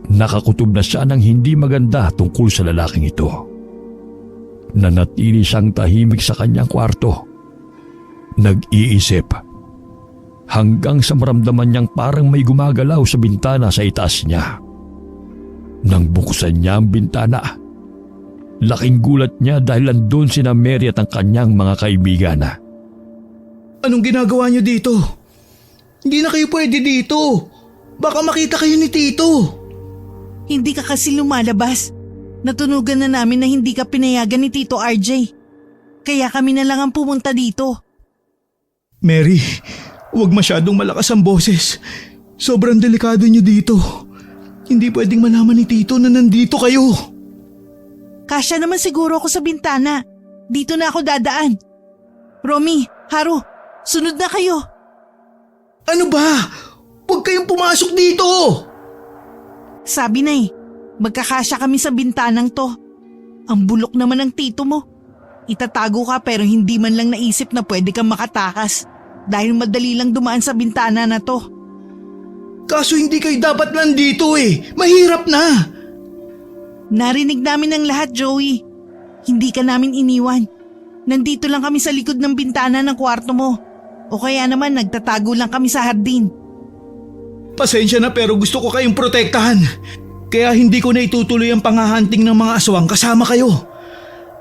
nakakutob na siya ng hindi maganda tungkol sa lalaking ito. Nanatili siyang tahimik sa kanyang kwarto. Nag-iisip. Hanggang sa maramdaman niyang parang may gumagalaw sa bintana sa itaas niya. Nang buksan niya ang bintana, laking gulat niya dahil nandun sina Mary at ang kanyang mga kaibigan. Anong ginagawa niyo dito? Hindi na kayo pwede dito. Baka makita kayo ni Tito. Hindi ka kasi lumalabas. Natunugan na namin na hindi ka pinayagan ni Tito RJ. Kaya kami na lang ang pumunta dito. Mary, huwag masyadong malakas ang boses. Sobrang delikado niyo dito. Hindi pwedeng malaman ni Tito na nandito kayo. Kasya naman siguro ako sa bintana. Dito na ako dadaan. Romy, Haru, sunod na kayo. Ano ba? Huwag kayong pumasok dito! Sabi na magkakasya kami sa bintanang to. Ang bulok naman ng tito mo. Itatago ka pero hindi man lang naisip na pwede kang makatakas dahil madali lang dumaan sa bintana na to. Kaso hindi kayo dapat nandito eh. Mahirap na. Narinig namin ang lahat, Joey. Hindi ka namin iniwan. Nandito lang kami sa likod ng bintana ng kwarto mo. O kaya naman nagtatago lang kami sa hardin. Pasensya na pero gusto ko kayong protektahan. Kaya hindi ko na itutuloy ang panghahunting ng mga aswang kasama kayo.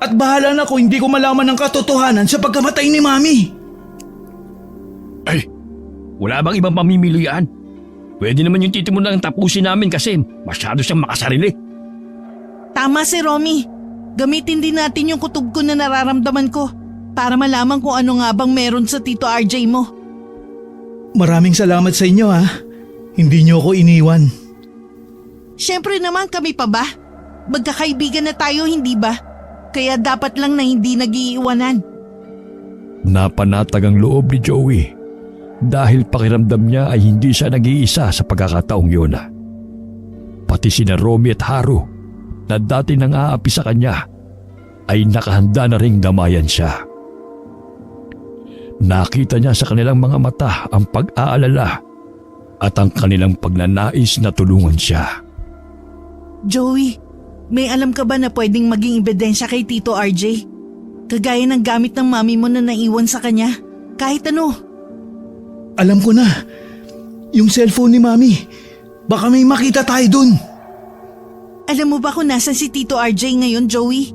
At bahala na kung hindi ko malaman ang katotohanan sa pagkamatay ni Mami. Ay, wala bang ibang pamimilian? Pwede naman yung titi mo lang tapusin namin kasi masyado siyang makasarili. Tama si Romy. Gamitin din natin yung kutob ko na nararamdaman ko para malaman kung ano nga bang meron sa Tito RJ mo. Maraming salamat sa inyo ha. Hindi niyo ako iniwan. Siyempre naman, kami pa ba? Magkakaibigan na tayo, hindi ba? Kaya dapat lang na hindi nag-iiwanan. Napanatag ang loob ni Joey dahil pakiramdam niya ay hindi siya nag-iisa sa pagkakataong yun. Pati sina Romy at Haru na dati nang aapi sa kanya ay nakahanda na ring damayan siya. Nakita niya sa kanilang mga mata ang pag-aalala at ang kanilang pagnanais na tulungan siya. Joey, may alam ka ba na pwedeng maging ebidensya kay Tito RJ? Kagaya ng gamit ng mami mo na naiwan sa kanya. Kahit ano. Alam ko na. Yung cellphone ni Mami. Baka may makita tayo dun. Alam mo ba kung nasan si Tito RJ ngayon, Joey?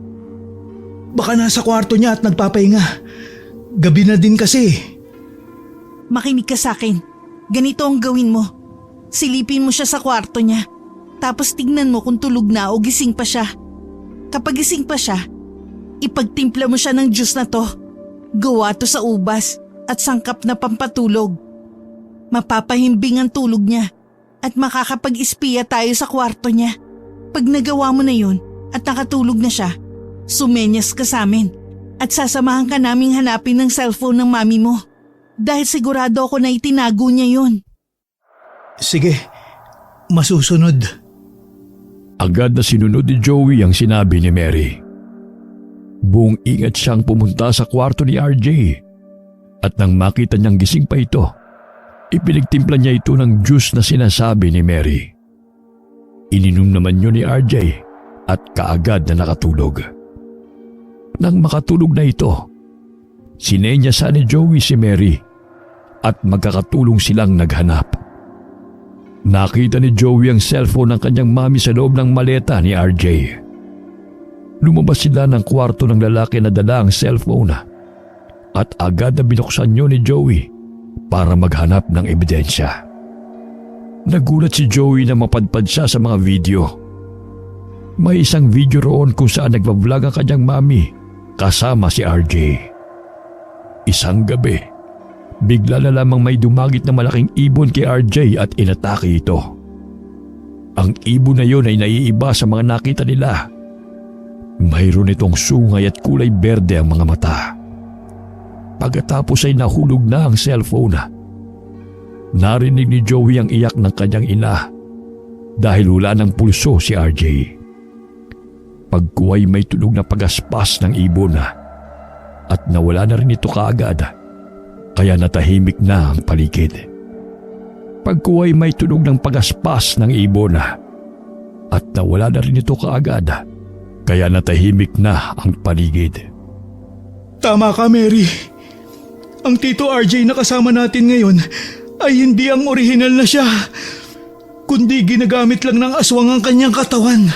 Baka nasa kwarto niya at nagpapahinga. Gabi na din kasi. Makinig ka sa akin. Ganito ang gawin mo. Silipin mo siya sa kwarto niya. Tapos tignan mo kung tulog na o gising pa siya. Kapag gising pa siya, ipagtimpla mo siya ng juice na to. Gawa to sa ubas at sangkap na pampatulog. Mapapahimbing ang tulog niya at makakapag-espiya tayo sa kwarto niya. Pag nagawa mo na yun at nakatulog na siya, sumenyas ka sa amin at sasamahan ka naming hanapin ng cellphone ng mami mo. Dahil sigurado ako na itinago niya yun. Sige, masusunod. Agad na sinunod ni Joey ang sinabi ni Mary. Buong ingat siyang pumunta sa kwarto ni RJ at nang makita niyang gising pa ito, ipinagtimpla niya ito ng juice na sinasabi ni Mary. Ininom naman yun ni RJ at kaagad na nakatulog. Nang makatulog na ito, sinenyasan ni Joey si Mary at magkakatulong silang naghanap. Nakita ni Joey ang cellphone ng kanyang mami sa loob ng maleta ni RJ. Lumabas sila ng kwarto ng lalaki na dala ang cellphone at agad na binuksan yun ni Joey para maghanap ng ebidensya. Nagulat si Joey na mapadpad siya sa mga video. May isang video roon kung saan nagbablog ang kanyang mami kasama si RJ. Isang gabi, bigla na lamang may dumagit na malaking ibon kay RJ at inatake ito. Ang ibon na yun ay naiiba sa mga nakita nila. Mayroon itong sungay at kulay berde ang mga mata. Pagkatapos ay nahulog na ang cellphone. Narinig ni Joey ang iyak ng kanyang ina dahil wala ng pulso si RJ. Pagkuway may tunog na pagaspas ng ibon at nawala na rin ito kaagad. Kaya natahimik na ang paligid. Pagkuway may tunog ng pagaspas ng ibon at nawala na rin ito kaagad. Kaya natahimik na ang paligid. Tama ka, Mary. Ang Tito RJ na kasama natin ngayon ay hindi ang orihinal na siya, kundi ginagamit lang ng aswang ang kanyang katawan.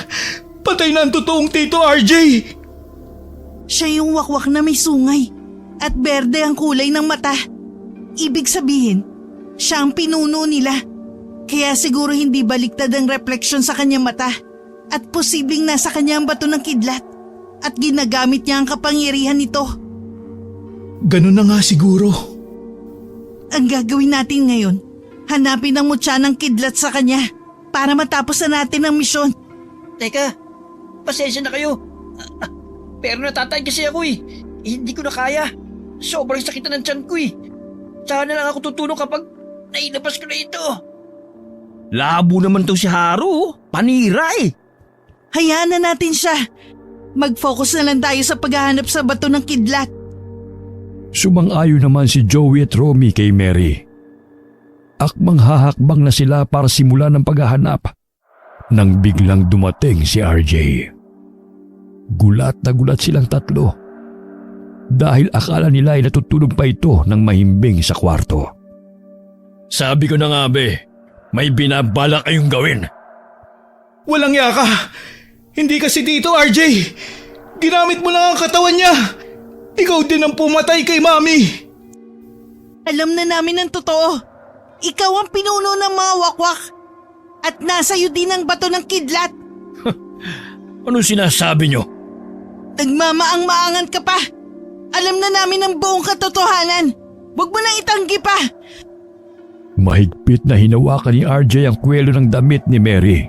Patay na ang totoong Tito RJ! Siya yung wakwak na may sungay at berde ang kulay ng mata. Ibig sabihin, siya ang pinuno nila. Kaya siguro hindi baliktad ang refleksyon sa kanyang mata at posibleng nasa kanya ang bato ng kidlat at ginagamit niya ang kapangyarihan nito. Ganun na nga siguro. Ang gagawin natin ngayon, hanapin ang mutya ng kidlat sa kanya para matapos na natin ang misyon. Teka, pasensya na kayo. Pero natatay kasi ako eh. Hindi ko na kaya. Sobrang sakit na ng tiyan ko eh. Tsaka na lang ako tutulong kapag nailabas ko na ito. Labo naman to si Haru. Panira eh. Hayaan na natin siya. Mag-focus na lang tayo sa paghahanap sa bato ng kidlat. Sumang-ayon naman si Joey at Romy kay Mary. Akmang hahakbang na sila para simulan ang paghahanap nang biglang dumating si RJ. Gulat na gulat silang tatlo. dahil akala nila ay natutulog pa ito ng mahimbing sa kwarto. Sabi ko na nga may binabala kayong gawin. Walang yaka! Hindi kasi dito, RJ! Ginamit mo lang ang katawan niya! Ikaw din ang pumatay kay Mami! Alam na namin ang totoo. Ikaw ang pinuno ng mga wakwak. At nasa iyo din ang bato ng kidlat. Anong sinasabi nyo? Nagmamaang-maangan ka pa. Alam na namin ang buong katotohanan. Huwag mo nang itanggi pa. Mahigpit na hinawakan ni RJ ang kwelo ng damit ni Mary.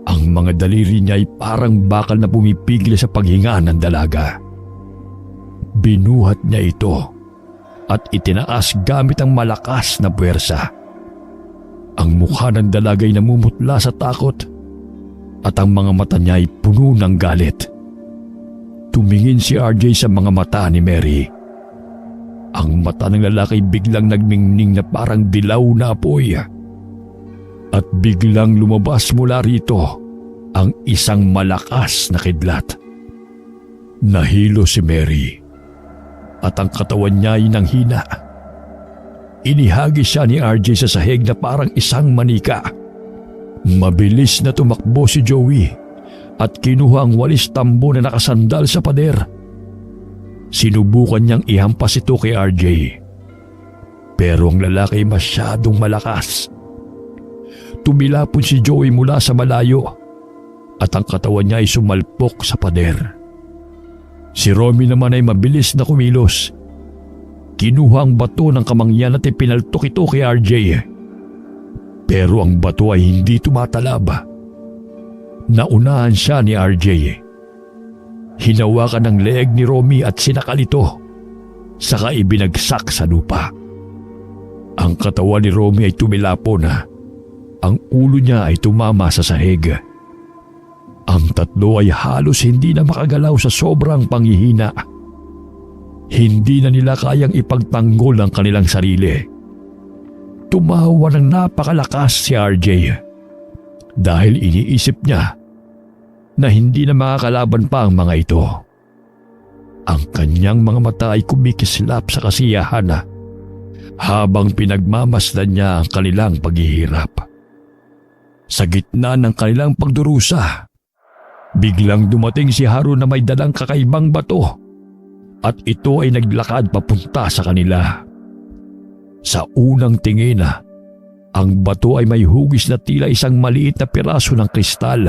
Ang mga daliri niya ay parang bakal na pumipigil sa paghinga ng dalaga. Binuhat niya ito at itinaas gamit ang malakas na puwersa. Ang mukha ng dalaga ay namumutla sa takot at ang mga mata niya ay puno ng galit. Tumingin si RJ sa mga mata ni Mary. Ang mata ng lalaki biglang nagmingning na parang dilaw na apoy. At biglang lumabas mula rito ang isang malakas na kidlat. Nahilo si Mary at ang katawan niya ay nanghina. Inihagis siya ni RJ sa sahig na parang isang manika. Mabilis na tumakbo si Joey at kinuha ang walis tambo na nakasandal sa pader. Sinubukan niyang ihampas ito kay RJ. Pero ang lalaki ay masyadong malakas. Tumilapon si Joey mula sa malayo at ang katawan niya ay sumalpok sa pader. Si Romy naman ay mabilis na kumilos. Kinuha ang bato ng kamangyan at ipinaltok ito kay RJ. Pero ang bato ay hindi tumatalab. Naunahan siya ni RJ. Hinawakan ang leeg ni Romy at sinakal ito, saka ibinagsak sa lupa. Ang katawan ni Romy ay tumilapon. Ang ulo niya ay tumama sa sahig. Ang tatlo ay halos hindi na makagalaw sa sobrang panghihina. Hindi na nila kayang ipagtanggol ang kanilang sarili. Tumawa ng napakalakas si RJ dahil iniisip niya na hindi na makakalaban pa ang mga ito. Ang kanyang mga mata ay kumikislap sa kasiyahan habang pinagmamasdan niya ang kanilang paghihirap. Sa gitna ng kanilang pagdurusa, biglang dumating si Haru na may dalang kakaibang bato at ito ay naglakad papunta sa kanila. Sa unang tingin, ang bato ay may hugis na tila isang maliit na piraso ng kristal.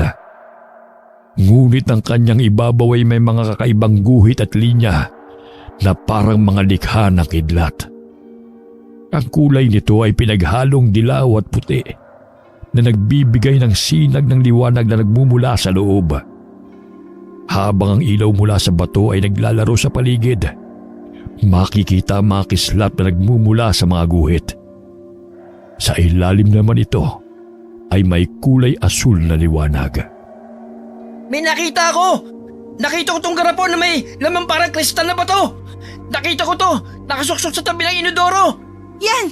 Ngunit ang kanyang ibabaw ay may mga kakaibang guhit at linya na parang mga likha ng kidlat. Ang kulay nito ay pinaghalong dilaw at puti na nagbibigay ng sinag ng liwanag na nagmumula sa loob. Habang ang ilaw mula sa bato ay naglalaro sa paligid, makikita ang mga kislap na nagmumula sa mga guhit. Sa ilalim naman ito ay may kulay asul na liwanag. May nakita ako! Nakita ko tong garapon na may lamang parang kristal na bato! Nakita ko to! Nakasuksok sa tabi ng inodoro! Yan!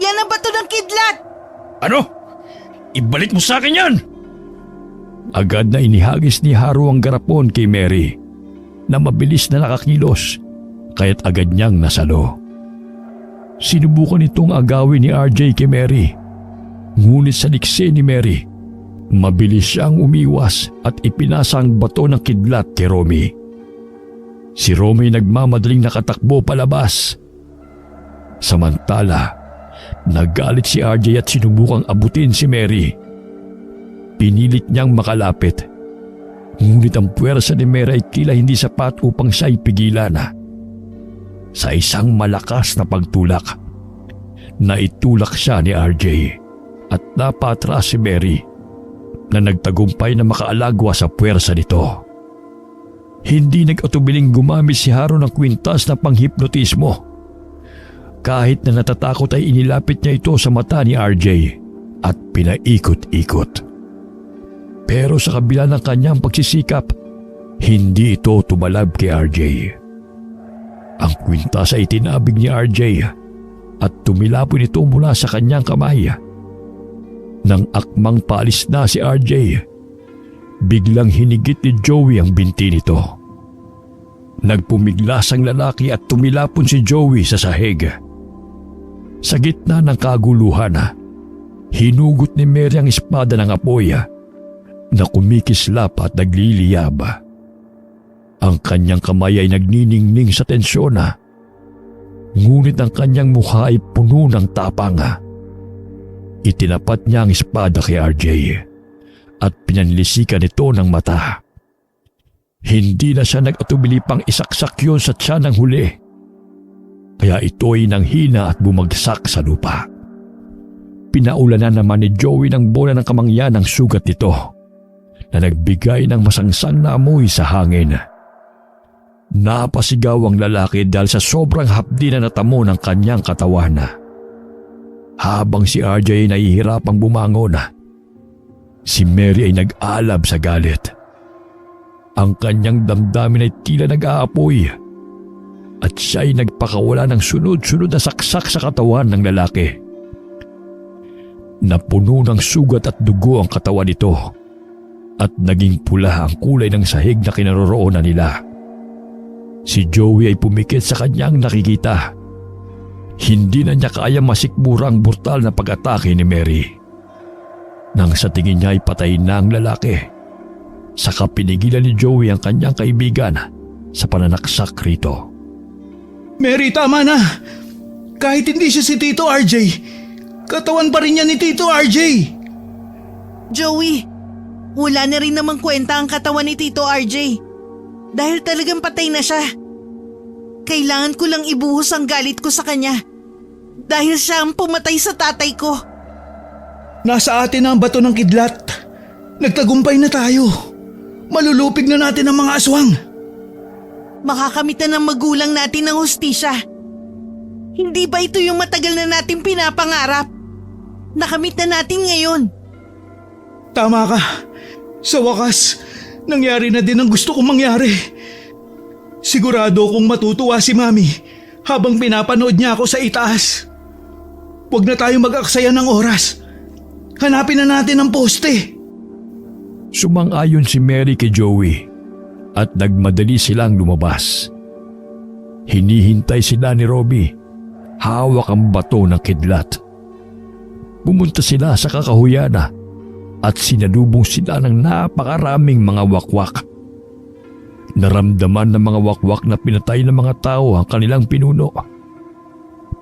Yan ang bato ng kidlat! Ano? Ibalik mo sa akin yan! Agad na inihagis ni Haru ang garapon kay Mary na mabilis na nakakilos kaya't agad niyang nasalo. Sinubukan itong agawin ni RJ kay Mary. Ngunit sa liksi ni Mary, mabilis siyang umiwas at ipinasa ang bato ng kidlat kay Romy. Si Romy nagmamadaling nakatakbo palabas. Samantala, nagalit si RJ at sinubukang abutin si Mary. Pinilit niyang makalapit. Ngunit ang puwersa ni Mary ay tila hindi sapat upang siya ipigilan. Sa isang malakas na pagtulak, naitulak siya ni RJ at napatras si Mary na nagtagumpay na makaalagwa sa puwersa nito. Hindi nag-atubiling gumamit si Haru ng kwintas na panghipnotismo. Kahit na natatakot ay inilapit niya ito sa mata ni RJ at pinaikot-ikot. Pero sa kabila ng kanyang pagsisikap, hindi ito tumalab kay RJ. Ang kwintas ay tinabig ni RJ at tumilapon ito mula sa kanyang kamay. Nang akmang paalis na si RJ, biglang hinigit ni Joey ang binti nito. Nagpumiglas ang lalaki at tumilapon si Joey sa sahig. Sa gitna ng kaguluhan, hinugot ni Mary ang espada ng apoy na kumikislap at nagliliyab. Ang kanyang kamay ay nagniningning sa tensyon, ngunit ang kanyang mukha ay puno ng tapang. Itinapat niya ang espada kay RJ at pinanlisikan ito ng mata. Hindi na siya nag-atubili pang isaksak yun sa tiyan ng huli, kaya ito'y nanghina at bumagsak sa lupa. Pinaulanan naman ni Joey ng bola ng kamangyan ang sugat nito na nagbigay ng masangsang na amoy sa hangin. Napasigaw ang lalaki dahil sa sobrang hapdi na natamo ng kanyang katawan. Habang si RJ ay nahihirapang bumangon, si Mary ay nag-alab sa galit. Ang kanyang damdamin ay tila nag-aapoy at siya ay nagpakawala ng sunod-sunod na saksak sa katawan ng lalaki. Napuno ng sugat at dugo ang katawan nito at naging pula ang kulay ng sahig na kinaroroonan nila. Si Joey ay pumikit sa kanyang nakikita. Hindi na niya kaya masikmura ang brutal na pag-atake ni Mary. Nang sa tingin niya ay patay na ang lalaki, saka pinigilan ni Joey ang kanyang kaibigan sa pananaksak rito. Mary, tama na! Kahit hindi siya si Tito RJ, katawan pa rin niya ni Tito RJ! Joey, wala na rin namang kwenta ang katawan ni Tito RJ. Dahil talagang patay na siya. Kailangan ko lang ibuhos ang galit ko sa kanya. Dahil siya ang pumatay sa tatay ko. Nasa atin na ang bato ng kidlat. Nagtagumpay na tayo. Malulupig na natin ang mga aswang. Makakamit na ng magulang natin ng hustisya. Hindi ba ito yung matagal na natin pinapangarap? Nakamit na natin ngayon. Tama ka. Sa wakas, nangyari na din ang gusto kong mangyari. Sigurado kong matutuwa si Mami habang pinapanood niya ako sa itaas. Huwag na tayo mag-aksaya ng oras. Hanapin na natin ang poste. Sumang-ayon si Mary kay Joey at nagmadali silang lumabas. Hinihintay sila ni Robbie, hawak ang bato ng kidlat. Pumunta sila sa kakahuyan at sinalubong sila ng napakaraming mga wakwak. Naramdaman ng mga wakwak na pinatay ng mga tao ang kanilang pinuno.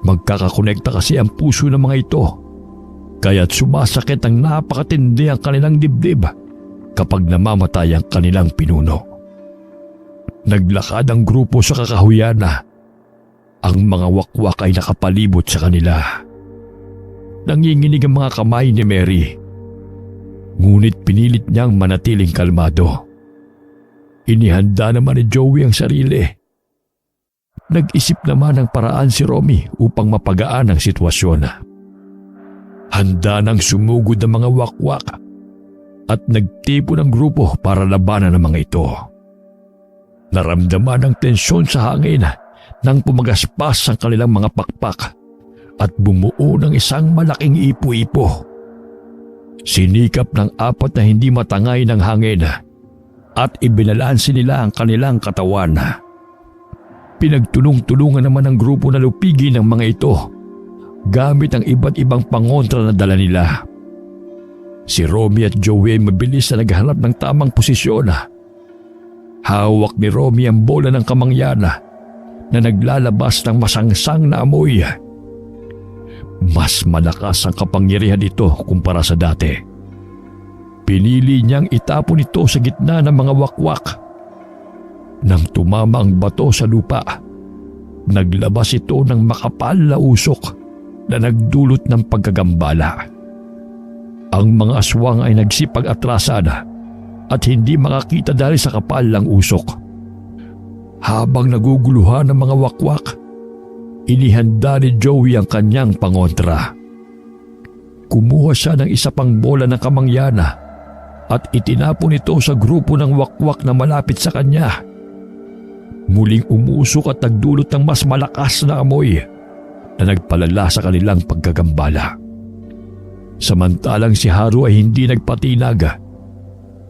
Magkakakonekta kasi ang puso ng mga ito, kaya't sumasakit ang napakatindi ang kanilang dibdib kapag namamatay ang kanilang pinuno. Naglakad ang grupo sa kakahuyan. Ang mga wakwak ay nakapalibot sa kanila. Nanginginig ang mga kamay ni Mary, ngunit pinilit niyang manatiling kalmado. Inihanda naman ni Joey ang sarili. Nag-isip naman ng paraan si Romy upang mapagaan ang sitwasyon. Handa nang sumugod ang mga wakwak at nagtipo ng grupo para labanan ang mga ito. Naramdaman ang tensyon sa hangin nang pumagaspas ang kanilang mga pakpak at bumuo ng isang malaking ipo-ipo. Sinikap ng apat na hindi matangay ng hangin at ibinalansi nila ang kanilang katawan. Pinagtulong-tulungan naman ng grupo na lupigin ang mga ito gamit ang iba't ibang pangontra na dala nila. Si Romy at Joey ay mabilis na naghanap ng tamang posisyon. Hawak ni Romy ang bola ng kamangyan na naglalabas ng masangsang na amoy. Mas malakas ang kapangyarihan nito kumpara sa dati. Pinili niyang itapon ito sa gitna ng mga wakwak. Nang tumama ang bato sa lupa, naglabas ito ng makapal na usok na nagdulot ng pagkagambala. Ang mga aswang ay nagsipag-atrasan at hindi makakita dahil sa kapal ng usok. Habang naguguluhan ng mga wakwak, inihanda ni Joey ang kanyang pangontra. Kumuha siya ng isa pang bola ng kamangyana at itinapon ito sa grupo ng wakwak na malapit sa kanya. Muling umusok at nagdulot ng mas malakas na amoy na nagpalala sa kanilang pagkagambala. Samantalang si Haru ay hindi nagpatinag.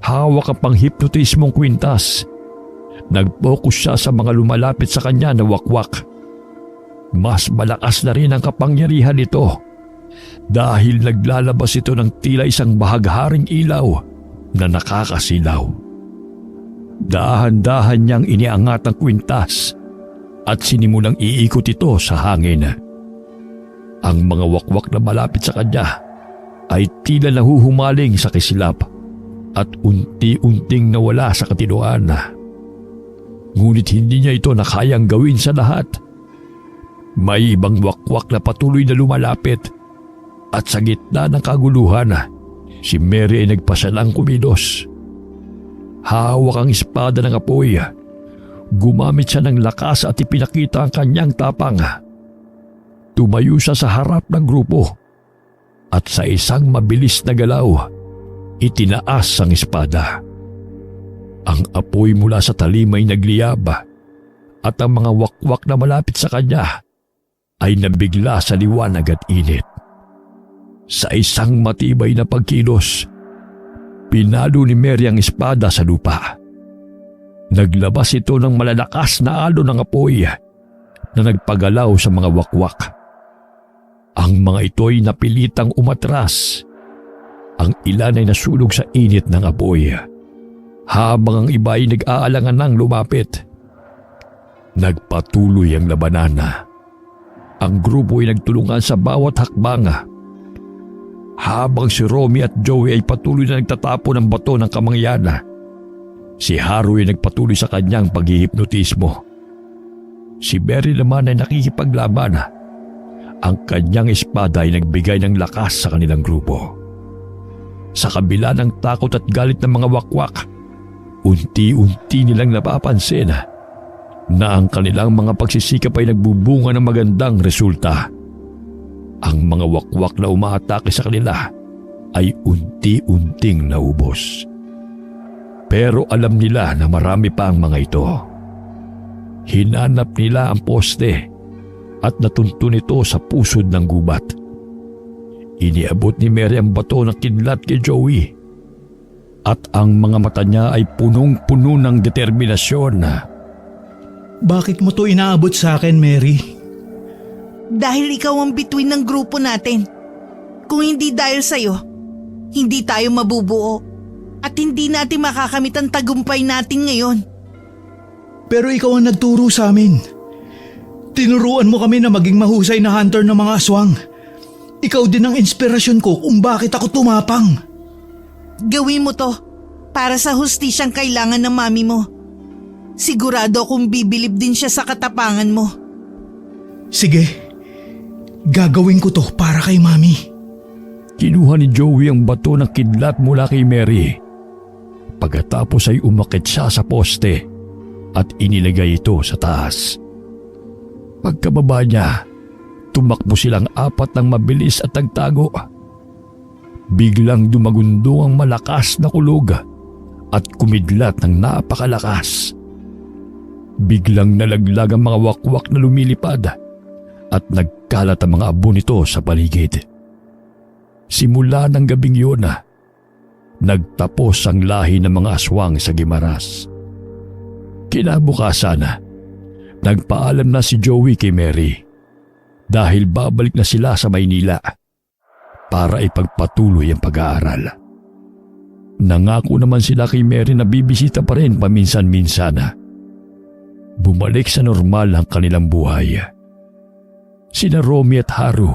Hawak ang panghipnotismong kwintas Nag-focus siya sa mga lumalapit sa kanya na wakwak. Mas malakas na rin ang kapangyarihan nito dahil naglalabas ito ng tila isang bahagharing ilaw na nakakasilaw. Dahan-dahan niyang iniangat ang kwintas at sinimulang iikot ito sa hangin. Ang mga wakwak na malapit sa kanya ay tila nahuhumaling sa kislap at unti-unting nawala sa katinuan. Ngunit hindi niya ito nakayang gawin sa lahat. May ibang wakwak na patuloy na lumalapit at sa gitna ng kaguluhan, si Mary ay nagpasalang kumilos. Hawak ang espada ng apoy. Gumamit siya ng lakas at ipinakita ang kanyang tapang. Tumayo siya sa harap ng grupo at sa isang mabilis na galaw, itinaas ang espada. Ang apoy mula sa talim ay nagliyab at ang mga wakwak na malapit sa kanya ay nabigla sa liwanag at init. Sa isang matibay na pagkilos, pinalo ni Mary ang espada sa lupa. Naglabas ito ng malalakas na alon ng apoy na nagpagalaw sa mga wakwak. Ang mga ito ay napilitang umatras. Ang ilan ay nasunog sa init ng apoy, habang ang iba ay nag-aalangan ng lumapit. Nagpatuloy ang labanan. Ang grupo ay nagtulungan sa bawat hakbang, habang si Romy at Joey ay patuloy na nagtatapon ng bato ng kamangyan. Si Haru ay nagpatuloy sa kanyang paghihipnotismo. Si Mary naman ay nakikipaglaban. Ang kanyang espada ay nagbigay ng lakas sa kanilang grupo. Sa kabila ng takot at galit ng mga wakwak, unti-unti nilang napapansin na ang kanilang mga pagsisikap ay nagbubunga ng magandang resulta. Ang mga wakwak na umaatake sa kanila ay unti-unting naubos. Pero alam nila na marami pa ang mga ito. Hinanap nila ang poste at natuntun ito sa pusod ng gubat. Iniabot ni Mary ang bato na kidlat kay Joey at ang mga mata niya ay punong-puno ng determinasyon. Bakit mo to inaabot sa akin, Mary? Dahil ikaw ang bituin ng grupo natin. Kung hindi dahil sa'yo, hindi tayo mabubuo at hindi natin makakamit ang tagumpay natin ngayon. Pero ikaw ang nagturo sa amin. Tinuruan mo kami na maging mahusay na hunter ng mga aswang. Ikaw din ang inspirasyon ko kung bakit ako tumapang. Gawin mo to para sa hustisyang kailangan ng mami mo. Sigurado akong bibilib din siya sa katapangan mo. Sige, gagawin ko to para kay mami. Kinuha ni Joey ang bato ng kidlat mula kay Mary. Pagkatapos ay umakit siya sa poste at inilagay ito sa taas. Pagkababa niya, tumakbo silang apat ng mabilis at nagtago. Biglang dumagundong ang malakas na kulog at kumidlat ng napakalakas. Biglang nalaglag ang mga wakwak na lumilipad at nagkalat ang mga abo nito sa paligid. Simula ng gabing yun, nagtapos ang lahi ng mga aswang sa Guimaras. Kinabukasan, nagpaalam na si Joey kay Mary dahil babalik na sila sa Maynila para ipagpatuloy ang pag-aaral. Nangako naman sila kay Mary na bibisita pa rin paminsan-minsan. Bumalik sa normal ang kanilang buhay. Sina Romy at Haru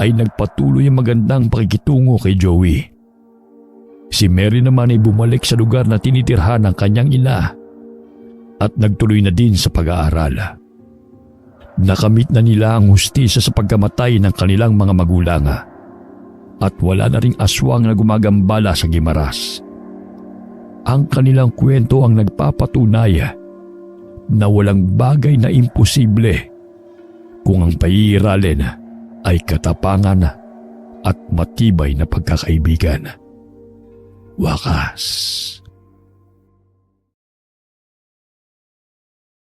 ay nagpatuloy ang magandang pakikitungo kay Joey. Si Mary naman ay bumalik sa lugar na tinitirhan ng kanyang ina at nagtuloy na din sa pag-aaral. Nakamit na nila ang hustisya sa pagkamatay ng kanilang mga magulang at wala na ring aswang na gumagambala sa Guimaras. Ang kanilang kwento ang nagpapatunay na walang bagay na imposible kung ang paiiralin ay katapangan at matibay na pagkakaibigan. Wakas.